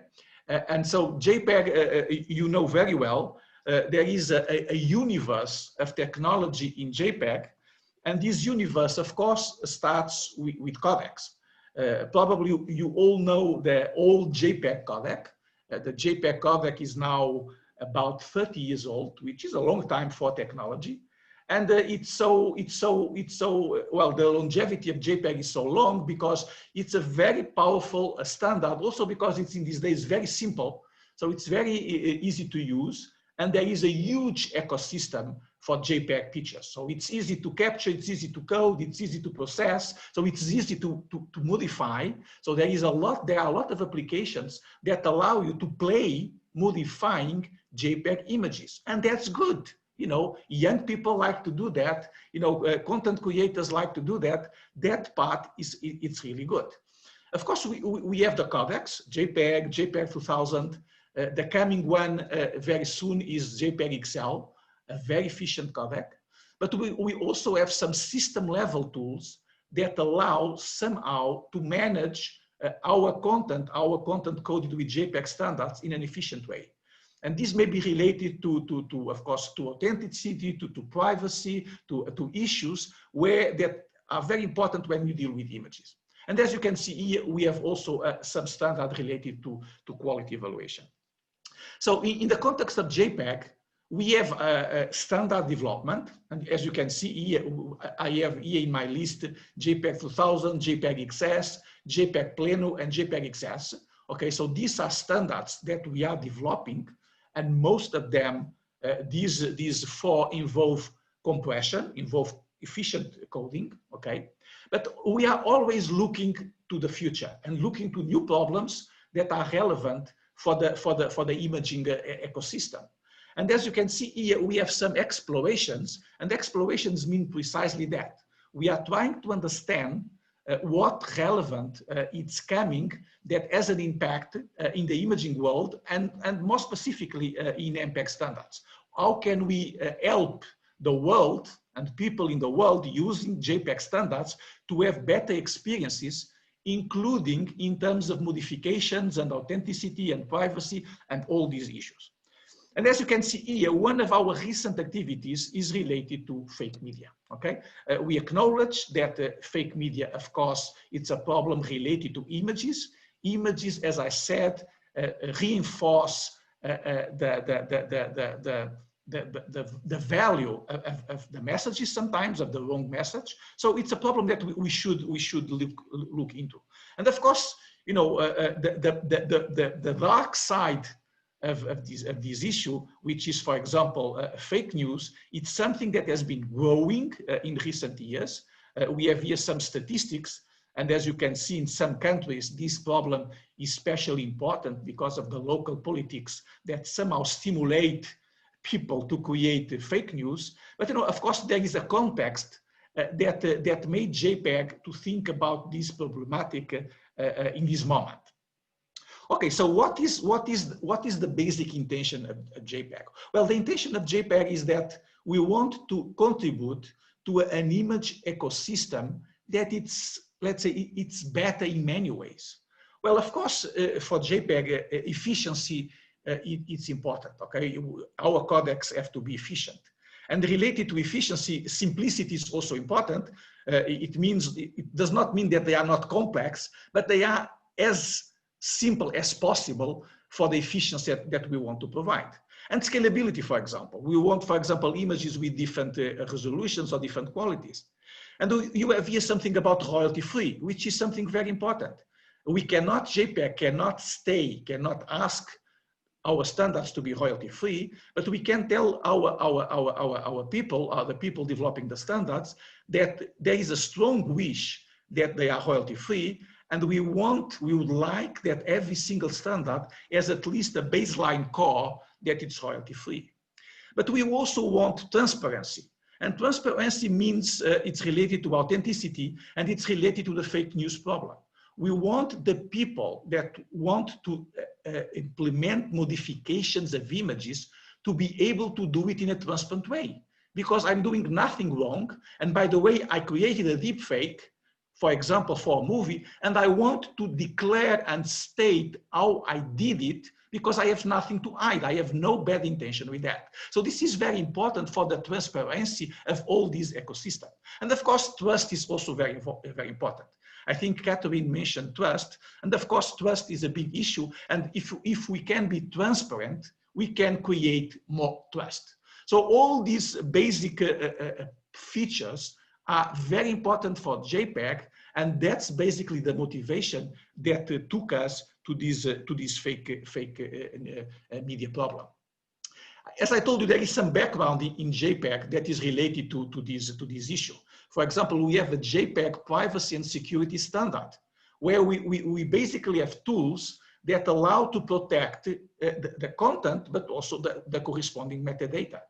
And so JPEG, you know very well, there is a universe of technology in JPEG. And this universe, of course, starts with codecs. Probably you all know the old JPEG codec. The JPEG codec is now about 30 years old, which is a long time for technology. And well, the longevity of JPEG is so long because it's a very powerful standard, also because it's in these days very simple. So it's very easy to use. And there is a huge ecosystem for JPEG pictures. So it's easy to capture, it's easy to code, it's easy to process. So it's easy to modify. So there are a lot of applications that allow you to play modifying JPEG images. And that's good. Young people like to do that. Content creators like to do that. That part it's really good. Of course, we have the codecs, JPEG, JPEG 2000. The coming one very soon is JPEG XL, a very efficient codec. But we also have some system level tools that allow somehow to manage our content coded with JPEG standards in an efficient way. And this may be related of course, to authenticity, to privacy, to issues that are very important when you deal with images. And as you can see here, we have also some standard related to quality evaluation. So in the context of JPEG, we have a standard development. And as you can see here, I have here in my list, JPEG 2000, JPEG XS, JPEG Plano, and JPEG XS. Okay, so these are standards that we are developing. And most of them, these four involve compression, involve efficient coding, okay? But we are always looking to the future and looking to new problems that are relevant for the imaging ecosystem. And as you can see here, we have some explorations, and explorations mean precisely that. We are trying to understand what relevant it's coming that has an impact in the imaging world, and more specifically in MPEG standards. How can we help the world and people in the world using JPEG standards to have better experiences, including in terms of modifications and authenticity and privacy and all these issues. And as you can see here, one of our recent activities is related to fake media, okay? We acknowledge that fake media, of course, it's a problem related to images. Images, as I said, reinforce the value of the messages sometimes, of the wrong message. So it's a problem that we should look into. And of course, you know, the dark side of this issue, which is, for example, fake news, it's something that has been growing in recent years. We have here some statistics, and as you can see in some countries, this problem is especially important because of the local politics that somehow stimulate people to create fake news. But you know, of course, there is a context that made JPEG to think about this problematic in this moment. Okay, so what is the basic intention of JPEG? Well, the intention of JPEG is that we want to contribute to an image ecosystem that it's, let's say, it's better in many ways. Well, of course, for JPEG, efficiency, it's important, okay? Our codecs have to be efficient. And related to efficiency, simplicity is also important. It does not mean that they are not complex, but they are as simple as possible for the efficiency that we want to provide. And scalability, for example. We want, for example, images with different resolutions or different qualities. And you have here something about royalty-free, which is something very important. We cannot, JPEG cannot ask our standards to be royalty-free, but we can tell our people, the people developing the standards, that there is a strong wish that they are royalty-free. And we would like that every single standard has at least a baseline core that it's royalty-free. But we also want transparency. And transparency means it's related to authenticity, and it's related to the fake news problem. We want the people that want to implement modifications of images to be able to do it in a transparent way. Because I'm doing nothing wrong. And by the way, I created a deep fake, for example, for a movie, and I want to declare and state how I did it because I have nothing to hide. I have no bad intention with that. So this is very important for the transparency of all these ecosystems. And of course, trust is also very important. I think Catherine mentioned trust, and of course, trust is a big issue. And if we can be transparent, we can create more trust. So all these basic features are very important for JPEG, and that's basically the motivation that took us to this fake media problem. As I told you, there is some background in JPEG that is related to this issue. For example, we have a JPEG privacy and security standard, where we basically have tools that allow to protect the content, but also the corresponding metadata.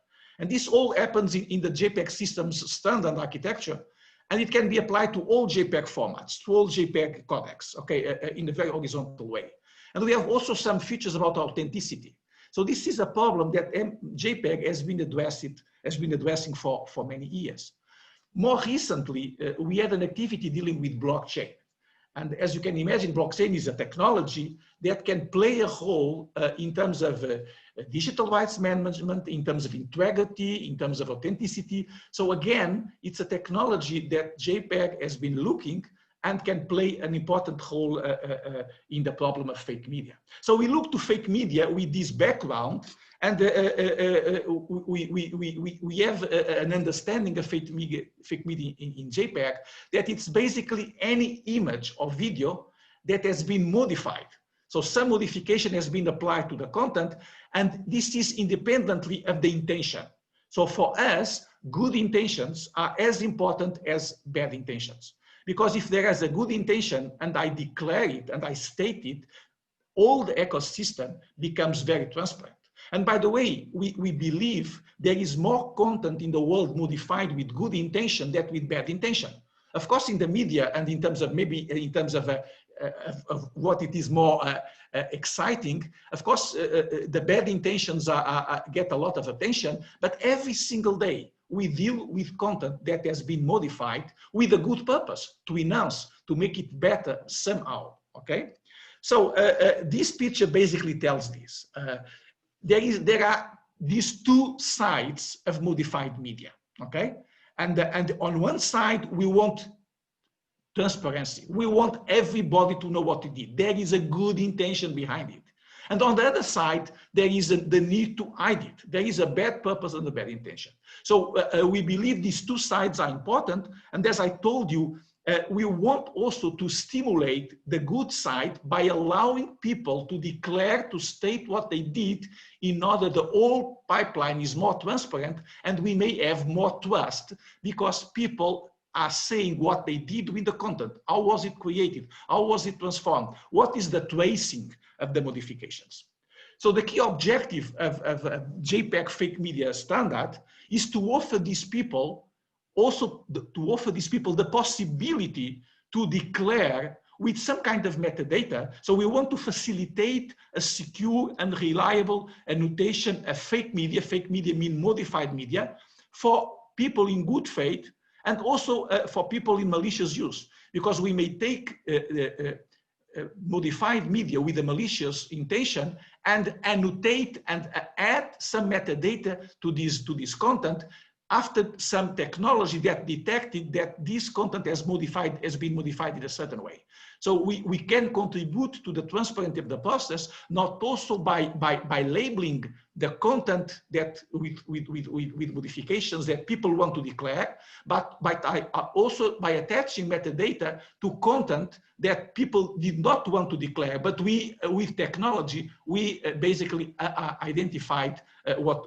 And this all happens in the JPEG systems standard architecture, and it can be applied to all JPEG formats, to all JPEG codecs, okay, in a very horizontal way. And we have also some features about authenticity. So this is a problem that JPEG has been addressing for many years. More recently, we had an activity dealing with blockchain. And as you can imagine, blockchain is a technology that can play a role in terms of digital rights management, in terms of integrity, in terms of authenticity. So again, it's a technology that JPEG has been looking and can play an important role in the problem of fake media. So we look to fake media with this background, and we have an understanding of fake media in JPEG, that it's basically any image or video that has been modified. So some modification has been applied to the content, and this is independently of the intention. So for us, good intentions are as important as bad intentions. Because if there is a good intention and I declare it and I state it, all the ecosystem becomes very transparent. And by the way, we believe there is more content in the world modified with good intention than with bad intention. Of course, in the media and in terms of maybe in terms of what it is more exciting, of course, the bad intentions get a lot of attention, but every single day we deal with content that has been modified with a good purpose, to enhance, to make it better somehow, okay? So this picture basically tells this. There are these two sides of modified media, okay? And on one side, we want transparency. We want everybody to know what you did. There is a good intention behind it. And on the other side, there is the need to hide it. There is a bad purpose and a bad intention. So we believe these two sides are important. And as I told you, we want also to stimulate the good side by allowing people to declare, to state what they did, in order the whole pipeline is more transparent and we may have more trust, because people are saying what they did with the content. How was it created? How was it transformed? What is the tracing of the modifications? So the key objective of JPEG fake media standard is to offer these people the possibility to declare with some kind of metadata. So we want to facilitate a secure and reliable annotation of fake media mean modified media, for people in good faith, and also for people in malicious use, because we may take modified media with a malicious intention and annotate and add some metadata to this content after some technology that detected that this content has been modified in a certain way. So we can contribute to the transparency of the process, not also by labeling the content that with modifications that people want to declare, but also by attaching metadata to content that people did not want to declare, but with technology, we basically identified what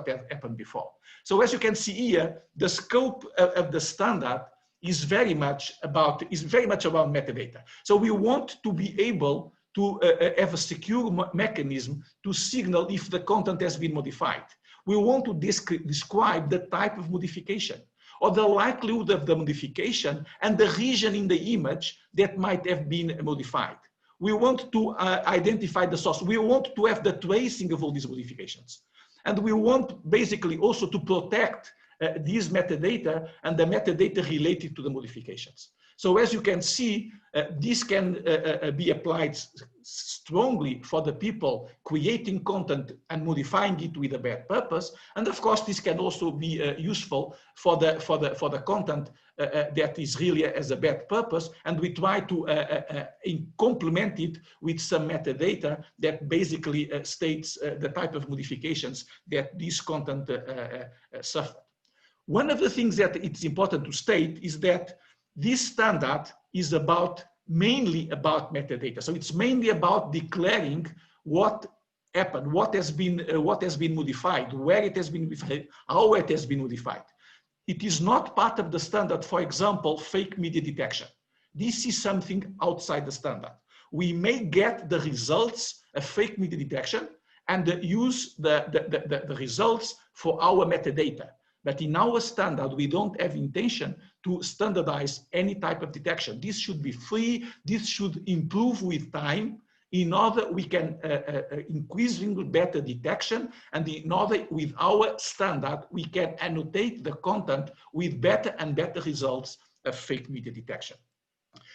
had happened before. So as you can see here, the scope of the standard is very much about metadata. So we want to be able to have a secure mechanism to signal if the content has been modified. We want to describe the type of modification, or the likelihood of the modification and the region in the image that might have been modified. We want to identify the source. We want to have the tracing of all these modifications. And we want basically also to protect these metadata and the metadata related to the modifications. So as you can see, this can be applied strongly for the people creating content and modifying it with a bad purpose. And of course, this can also be useful for the content that is really as a bad purpose. And we try to complement it with some metadata that basically states the type of modifications that this content suffered. One of the things that it's important to state is that this standard is mainly about metadata. So it's mainly about declaring what happened, what has been modified, where it has been modified, how it has been modified. It is not part of the standard, for example, fake media detection. This is something outside the standard. We may get the results of fake media detection and use the results for our metadata. But in our standard, we don't have intention to standardize any type of detection. This should be free. This should improve with time in order we can increasingly better detection, and in order with our standard, we can annotate the content with better and better results of fake media detection.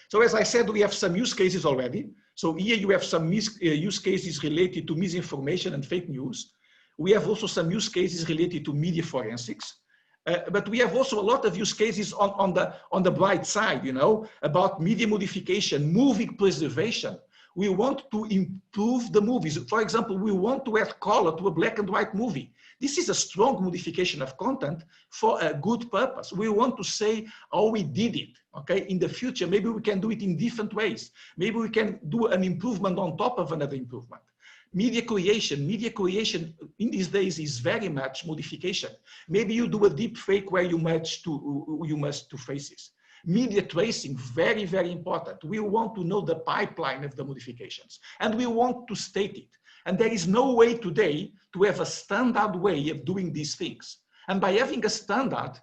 So as I said, we have some use cases already. So here you have some use cases related to misinformation and fake news. We have also some use cases related to media forensics. But we have also a lot of use cases on the bright side, you know, about media modification, movie preservation. We want to improve the movies. For example, we want to add color to a black and white movie. This is a strong modification of content for a good purpose. We want to say how we did it, okay? In the future, maybe we can do it in different ways. Maybe we can do an improvement on top of another improvement. Media creation in these days is very much modification. Maybe you do a deep fake where you merge two faces. Media tracing, very, very important. We want to know the pipeline of the modifications, and we want to state it. And there is no way today to have a standard way of doing these things. And by having a standard,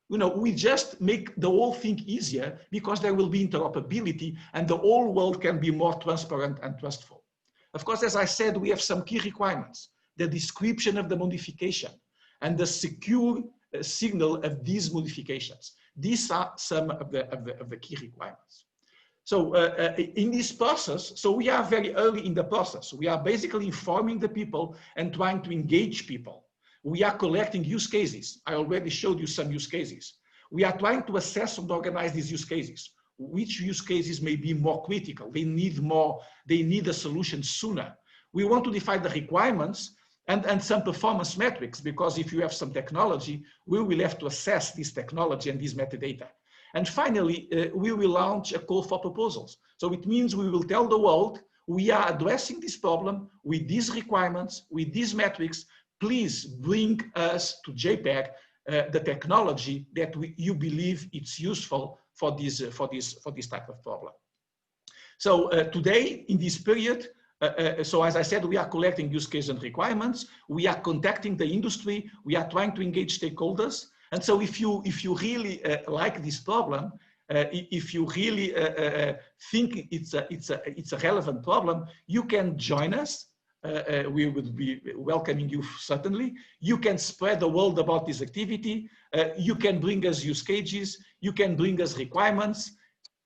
we just make the whole thing easier, because there will be interoperability and the whole world can be more transparent and trustful. Of course, as I said, we have some key requirements: the description of the modification and the secure signal of these modifications. These are some of the key requirements. So in this process, so we are very early in the process. We are basically informing the people and trying to engage people. We are collecting use cases. I already showed you some use cases. We are trying to assess and organize these use cases. Which use cases may be more critical? They need a solution sooner. We want to define the requirements and some performance metrics, because if you have some technology, we will have to assess this technology and this metadata. And finally, we will launch a call for proposals. So it means we will tell the world, we are addressing this problem with these requirements, with these metrics. Please bring us to JPEG the technology that you believe it's useful for this type of problem. So today, in this period, so as I said, we are collecting use cases and requirements. We are contacting the industry. We are trying to engage stakeholders. And so if you really like this problem, if you really think it's a relevant problem, you can join us. We would be welcoming you, certainly. You can spread the word about this activity. You can bring us use cases. You can bring us requirements.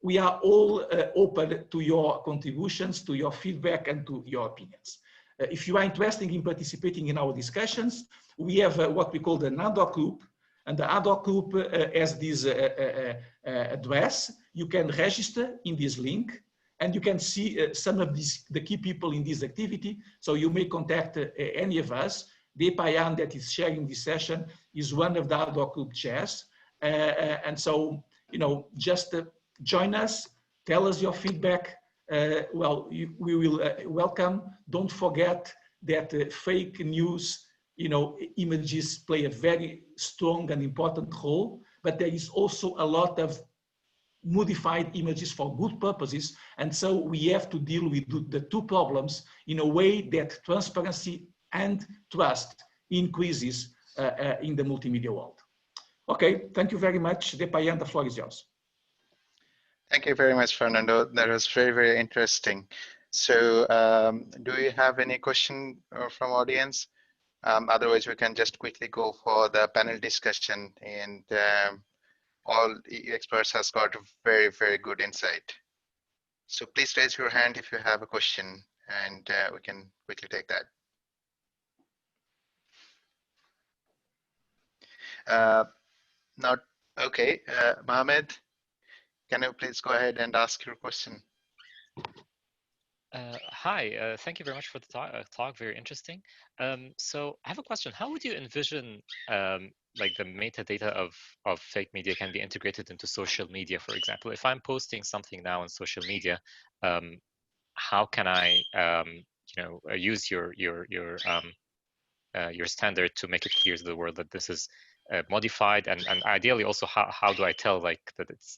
We are all open to your contributions, to your feedback, and to your opinions. If you are interested in participating in our discussions, we have what we call the ad hoc group. And the ad hoc group has this address. You can register in this link, and you can see some of the key people in this activity. So you may contact any of us. Depayan, that is sharing this session, is one of the ad hoc group chairs. And so, just join us, tell us your feedback. Well, we will welcome. Don't forget that fake news, images play a very strong and important role, but there is also a lot of modified images for good purposes. And so we have to deal with the two problems in a way that transparency and trust increases in the multimedia world. Okay, thank you very much. Depayan, the floor is yours. Thank you very much, Fernando. That was very, very interesting. So do you have any question from audience? Otherwise, we can just quickly go for the panel discussion, and all experts has got very, very good insight. So please raise your hand if you have a question, and we can quickly take that. Not okay. Mohammed, can you please go ahead and ask your question? Hi, thank you very much for the talk, very interesting. So I have a question. How would you envision like the metadata of fake media can be integrated into social media, for example? If I'm posting something now on social media, how can I use your standard to make it clear to the world that this is modified, and ideally also how do I tell like that it's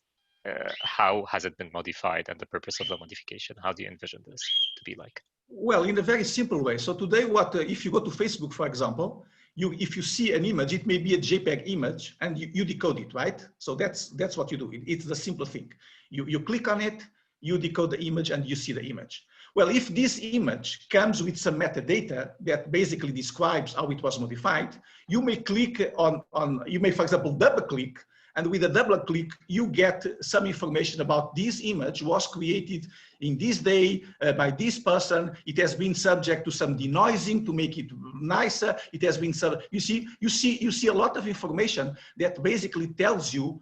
how has it been modified and the purpose of the modification? How do you envision this to be like? Well, in a very simple way. So today, if you go to Facebook, for example, if you see an image, it may be a JPEG image, and you decode it, right? So that's what you do. It's the simple thing. You click on it, you decode the image, and you see the image. Well, if this image comes with some metadata that basically describes how it was modified, you may click you may, for example, double click. And with a double click, you get some information about this image was created in this day by this person. It has been subject to some denoising to make it nicer. It has been, you see a lot of information that basically tells you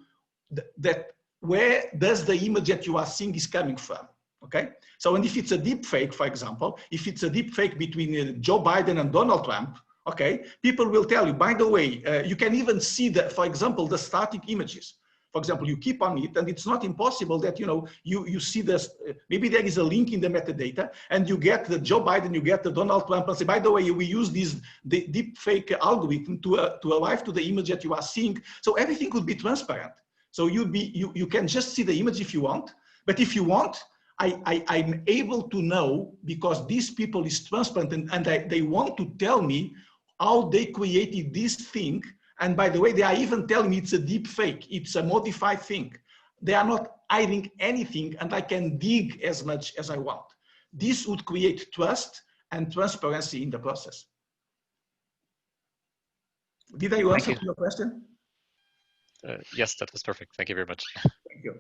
that where does the image that you are seeing is coming from. Okay. So, and if it's a deep fake, for example, if it's a deep fake between Joe Biden and Donald Trump, okay, people will tell you, by the way, you can even see that, for example, the static images. For example, you keep on it, and it's not impossible that, you see this, maybe there is a link in the metadata, and you get the Joe Biden, you get the Donald Trump, and say, by the way, we use this deep fake algorithm to arrive to the image that you are seeing. So everything could be transparent. So you can just see the image if you want, but if you want, I'm able to know, because these people is transparent and they want to tell me how they created this thing. And by the way, they are even telling me it's a deep fake, it's a modified thing. They are not hiding anything, and I can dig as much as I want. This would create trust and transparency in the process. Did I answer your question? Yes, that was perfect. Thank you very much. Thank you.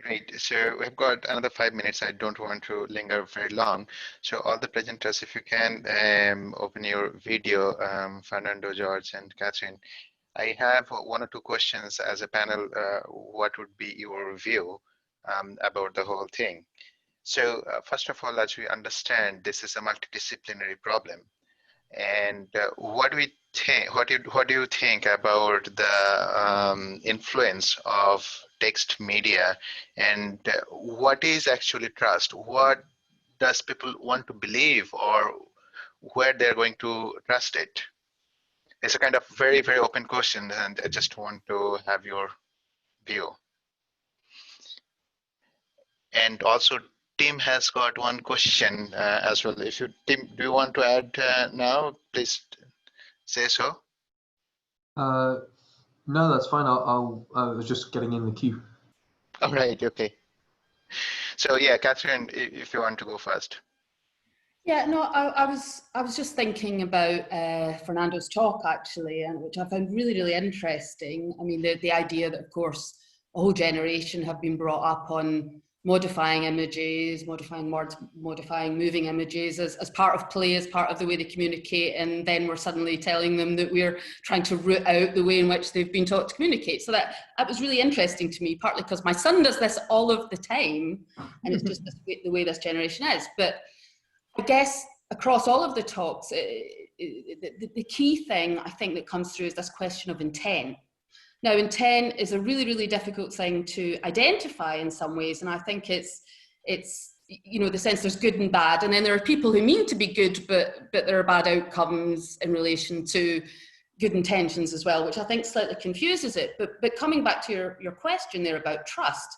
Right, so we've got another 5 minutes. I don't want to linger very long. So all the presenters, if you can open your video, Fernando, George, and Catherine. I have 1 or 2 questions as a panel. What would be your view about the whole thing? So first of all, as we understand, this is a multidisciplinary problem. And what do you think about the influence of text media, and what is actually trust? What does people want to believe, or where they're going to trust it? It's a kind of very, very open question, and I just want to have your view. And also, Tim has got 1 question as well. If you, Tim, do you want to add now? Please say so. No, that's fine. I was just getting in the queue. All right. Okay. So yeah, Catherine, if you want to go first. Yeah, no, I was just thinking about Fernando's talk actually, and which I found really, really interesting. I mean, the idea that, of course, a whole generation have been brought up on modifying images, modifying words, modifying moving images as part of play, as part of the way they communicate, and then we're suddenly telling them that we're trying to root out the way in which they've been taught to communicate. So that was really interesting to me, partly because my son does this all of the time, and it's just the way this generation is. But I guess across all of the talks, the key thing I think that comes through is this question of intent. Now, intent is a really, really difficult thing to identify in some ways, and I think it's you know, the sense there's good and bad, and then there are people who mean to be good, but there are bad outcomes in relation to good intentions as well, which I think slightly confuses it. But coming back to your question there about trust,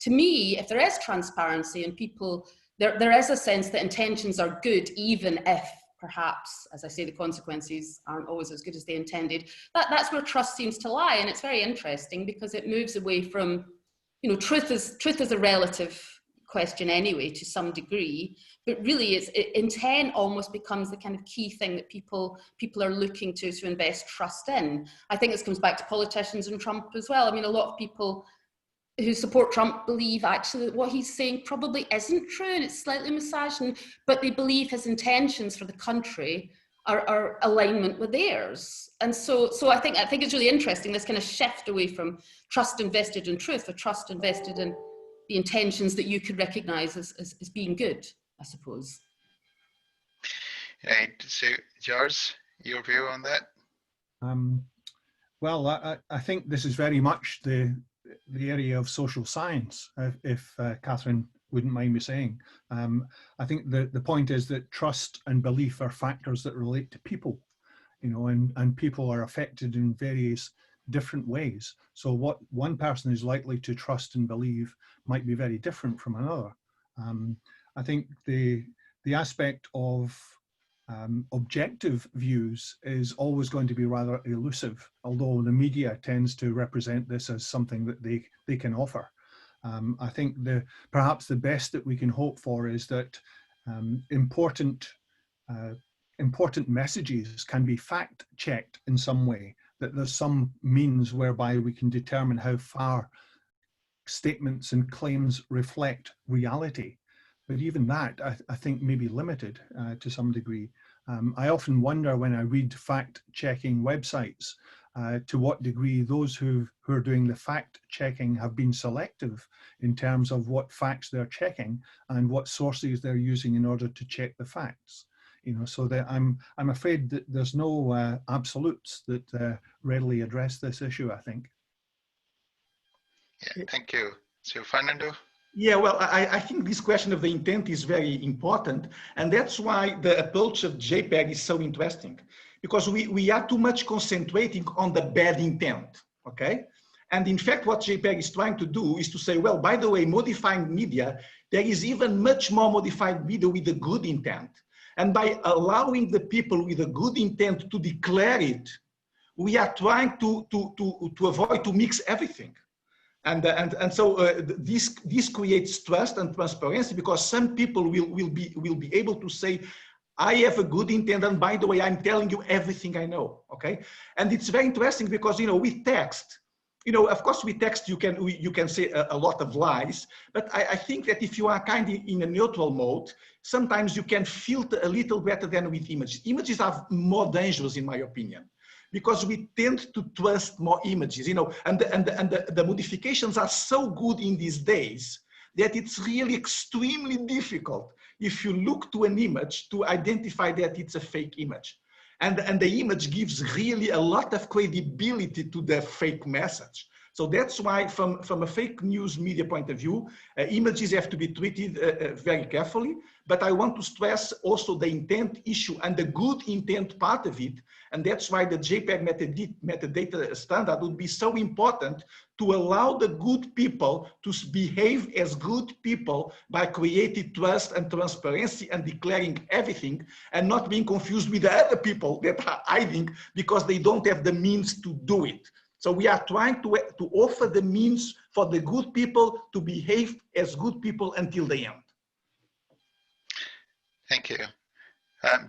to me, if there is transparency and people, there is a sense that intentions are good, even if perhaps, as I say, the consequences aren't always as good as they intended. That's where trust seems to lie, and it's very interesting because it moves away from, you know, truth is a relative question anyway to some degree, but really intent almost becomes the kind of key thing that people are looking to invest trust in. I think this comes back to politicians and Trump as well. I mean, a lot of people who support Trump believe actually that what he's saying probably isn't true and it's slightly misogynist, but they believe his intentions for the country are alignment with theirs. And so I think it's really interesting, this kind of shift away from trust invested in truth, or trust invested in the intentions that you could recognize as being good, I suppose. Right. So, George, your view on that? Well, I think this is very much the area of social science, if Catherine wouldn't mind me saying. I think the point is that trust and belief are factors that relate to people, you know, and people are affected in various different ways. So what one person is likely to trust and believe might be very different from another. I think the aspect of objective views is always going to be rather elusive, although the media tends to represent this as something that they can offer. I think perhaps the best that we can hope for is that important messages can be fact-checked in some way, that there's some means whereby we can determine how far statements and claims reflect reality. But even that, I think, may be limited to some degree. I often wonder when I read fact-checking websites to what degree those who are doing the fact-checking have been selective in terms of what facts they're checking and what sources they're using in order to check the facts. You know, so that I'm afraid that there's no absolutes that readily address this issue, I think. Yeah, thank you. So, Fernando? Yeah, well, I think this question of the intent is very important, and that's why the approach of JPEG is so interesting, because we are too much concentrating on the bad intent, okay? And in fact, what JPEG is trying to do is to say, well, by the way, modified media, there is even much more modified media with a good intent. And by allowing the people with a good intent to declare it, we are trying to avoid to mix everything. And so this creates trust and transparency, because some people will be able to say, I have a good intent, and by the way, I'm telling you everything I know, okay? And it's very interesting because, you know, with text, you know, of course with text you can say a lot of lies, but I think that if you are kind of in a neutral mode, sometimes you can filter a little better than with images. Images are more dangerous in my opinion, because we tend to trust more images, you know, and the modifications are so good in these days that it's really extremely difficult if you look to an image to identify that it's a fake image. And the image gives really a lot of credibility to the fake message. So that's why from a fake news media point of view, images have to be treated very carefully. But I want to stress also the intent issue and the good intent part of it. And that's why the JPEG metadata standard would be so important, to allow the good people to behave as good people by creating trust and transparency and declaring everything, and not being confused with the other people that are hiding because they don't have the means to do it. So we are trying to offer the means for the good people to behave as good people until the end. Thank you.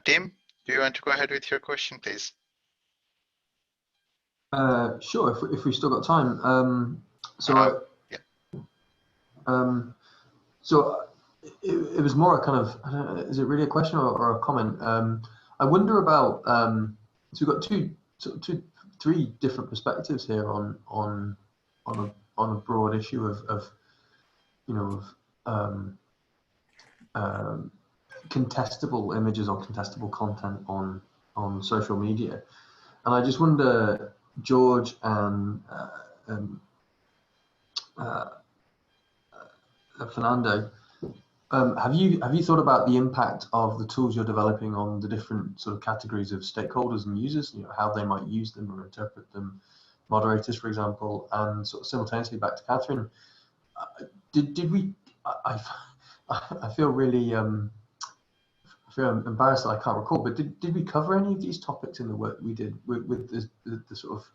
Tim, do you want to go ahead with your question, please? Sure, if we still got time. So it was more a kind of, I don't know, is it really a question or a comment? I wonder about, so we've got three different perspectives here on a broad issue of you know, contestable images or contestable content on social media. And I just wonder, George and Fernando, have you thought about the impact of the tools you're developing on the different sort of categories of stakeholders and users, you know, how they might use them or interpret them, moderators, for example, and sort of simultaneously back to Catherine, did we, I feel really, I feel embarrassed that I can't recall, but did we cover any of these topics in the work we did with the sort of,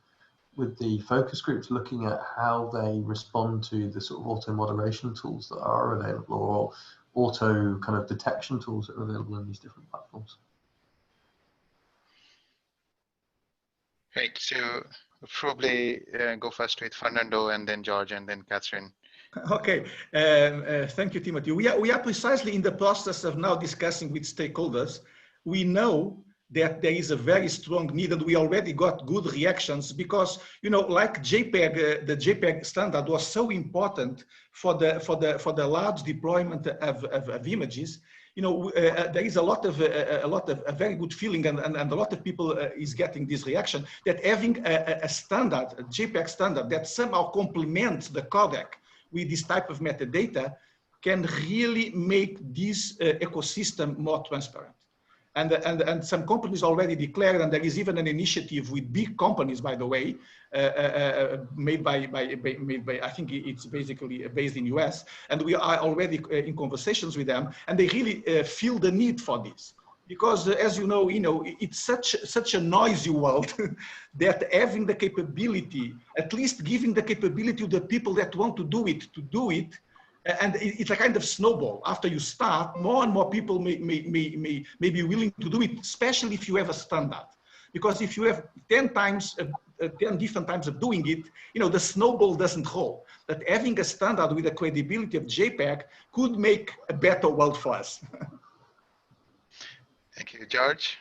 with the focus groups, looking at how they respond to the sort of auto moderation tools that are available, or auto kind of detection tools that are available in these different platforms? Right, so probably go first with Fernando, and then George, and then Catherine. Okay, thank you, Timothy. We are precisely in the process of now discussing with stakeholders. We know that there is a very strong need, and we already got good reactions, because, you know, like JPEG, the JPEG standard was so important for the large deployment of images. You know, there is a lot of a very good feeling, and a lot of people is getting this reaction, that having a standard, a JPEG standard that somehow complements the codec with this type of metadata can really make this ecosystem more transparent. And some companies already declared, and there is even an initiative with big companies, by the way, made by I think it's basically based in US, and we are already in conversations with them, and they really feel the need for this. Because as you know, it's such a noisy world that having the capability, at least giving the capability to the people that want to do it, and it's a kind of snowball. After you start, more and more people may be willing to do it, especially if you have a standard. Because if you have 10 different times of doing it, the snowball doesn't roll. But having a standard with the credibility of JPEG could make a better world for us. Thank you, George.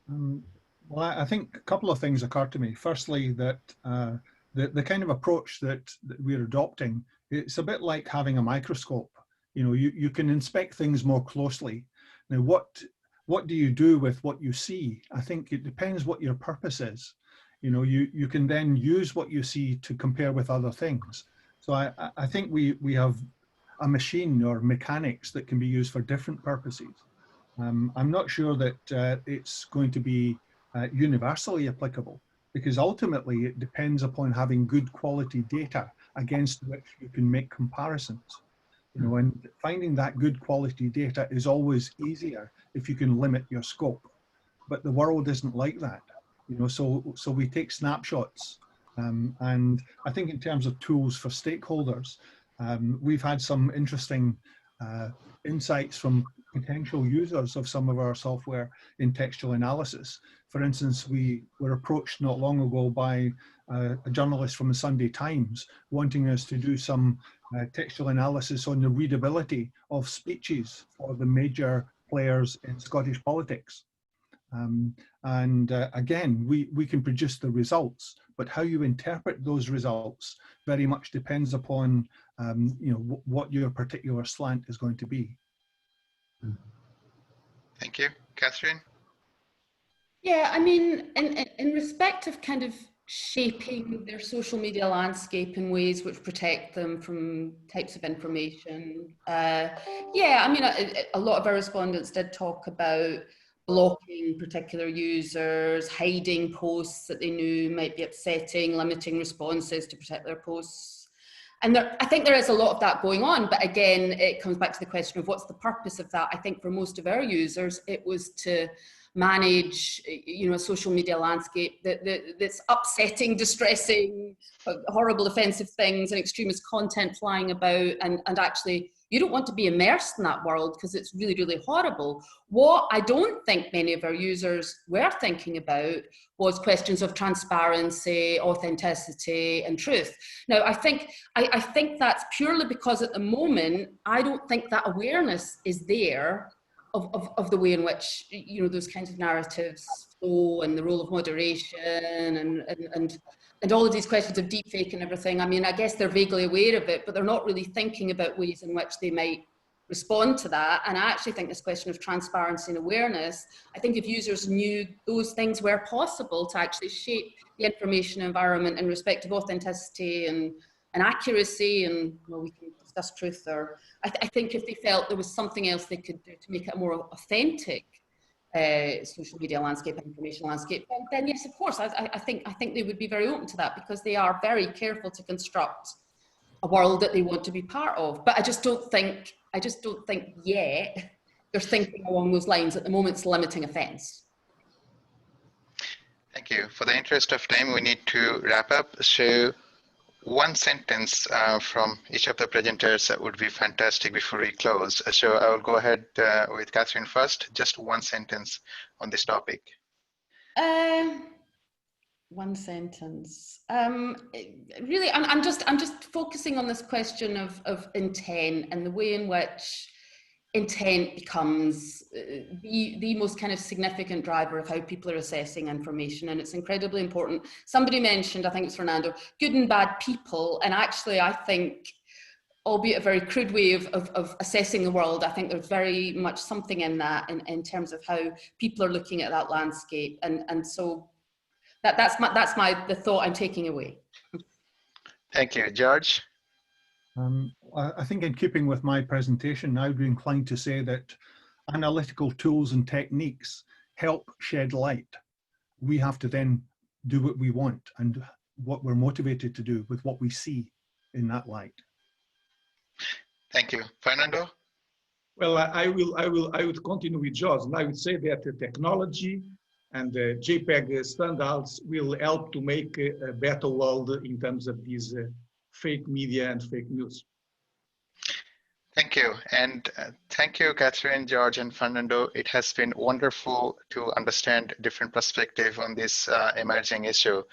Well, I think a couple of things occur to me. Firstly, that the kind of approach that we're adopting, it's a bit like having a microscope. You can inspect things more closely. Now, what do you do with what you see? I think it depends what your purpose is. You can then use what you see to compare with other things. So I think we have a machine or mechanics that can be used for different purposes. I'm not sure that it's going to be universally applicable, because ultimately it depends upon having good quality data against which you can make comparisons. You know, and finding that good quality data is always easier if you can limit your scope. But the world isn't like that, you know. So we take snapshots, and I think in terms of tools for stakeholders, we've had some interesting insights from potential users of some of our software in textual analysis. For instance, we were approached not long ago by a journalist from the Sunday Times wanting us to do some textual analysis on the readability of speeches for the major players in Scottish politics. Again, we can produce the results, but how you interpret those results very much depends upon you know, what your particular slant is going to be. Thank you. Catherine? Yeah, I mean, in respect of kind of shaping their social media landscape in ways which protect them from types of information, yeah, I mean, a lot of our respondents did talk about blocking particular users, hiding posts that they knew might be upsetting, limiting responses to protect their posts. And I think there is a lot of that going on, but again, it comes back to the question of what's the purpose of that. I think for most of our users, it was to manage, you know, a social media landscape that's upsetting, distressing, horrible, offensive things and extremist content flying about, and actually you don't want to be immersed in that world because it's really, really horrible. What I don't think many of our users were thinking about was questions of transparency, authenticity, and truth. Now, I think that's purely because at the moment, I don't think that awareness is there of the way in which, you know, those kinds of narratives flow, and the role of moderation, and all of these questions of deepfake and everything. I mean, I guess they're vaguely aware of it, but they're not really thinking about ways in which they might respond to that. And I actually think this question of transparency and awareness, I think if users knew those things were possible to actually shape the information environment in respect of authenticity and accuracy, and, well, we can discuss truth, or I think if they felt there was something else they could do to make it a more authentic social media landscape, information landscape, then yes, of course, I think they would be very open to that, because they are very careful to construct a world that they want to be part of. But I just don't think yet they're thinking along those lines. At the moment, it's limiting offence. Thank you. For the interest of time, we need to wrap up. So one sentence from each of the presenters would be fantastic before we close. So I will go ahead with Catherine first. Just one sentence on this topic. One sentence. Really, I'm just focusing on this question of intent, and the way in which intent becomes the most kind of significant driver of how people are assessing information, and it's incredibly important. Somebody mentioned, I think it's Fernando, good and bad people, and actually I think, albeit a very crude way of assessing the world, I think there's very much something in that in terms of how people are looking at that landscape, and so that's the thought I'm taking away. Thank you. George? I think in keeping with my presentation, I would be inclined to say that analytical tools and techniques help shed light. We have to then do what we want and what we're motivated to do with what we see in that light. Thank you. Fernando? Well, I would continue with George, and I would say that the technology and the JPEG standards will help to make a better world in terms of these fake media and fake news. Thank you. And thank you, Catherine, George, and Fernando. It has been wonderful to understand different perspectives on this emerging issue.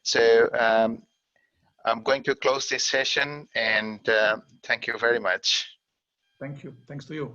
So I'm going to close this session, and thank you very much. Thank you. Thanks to you.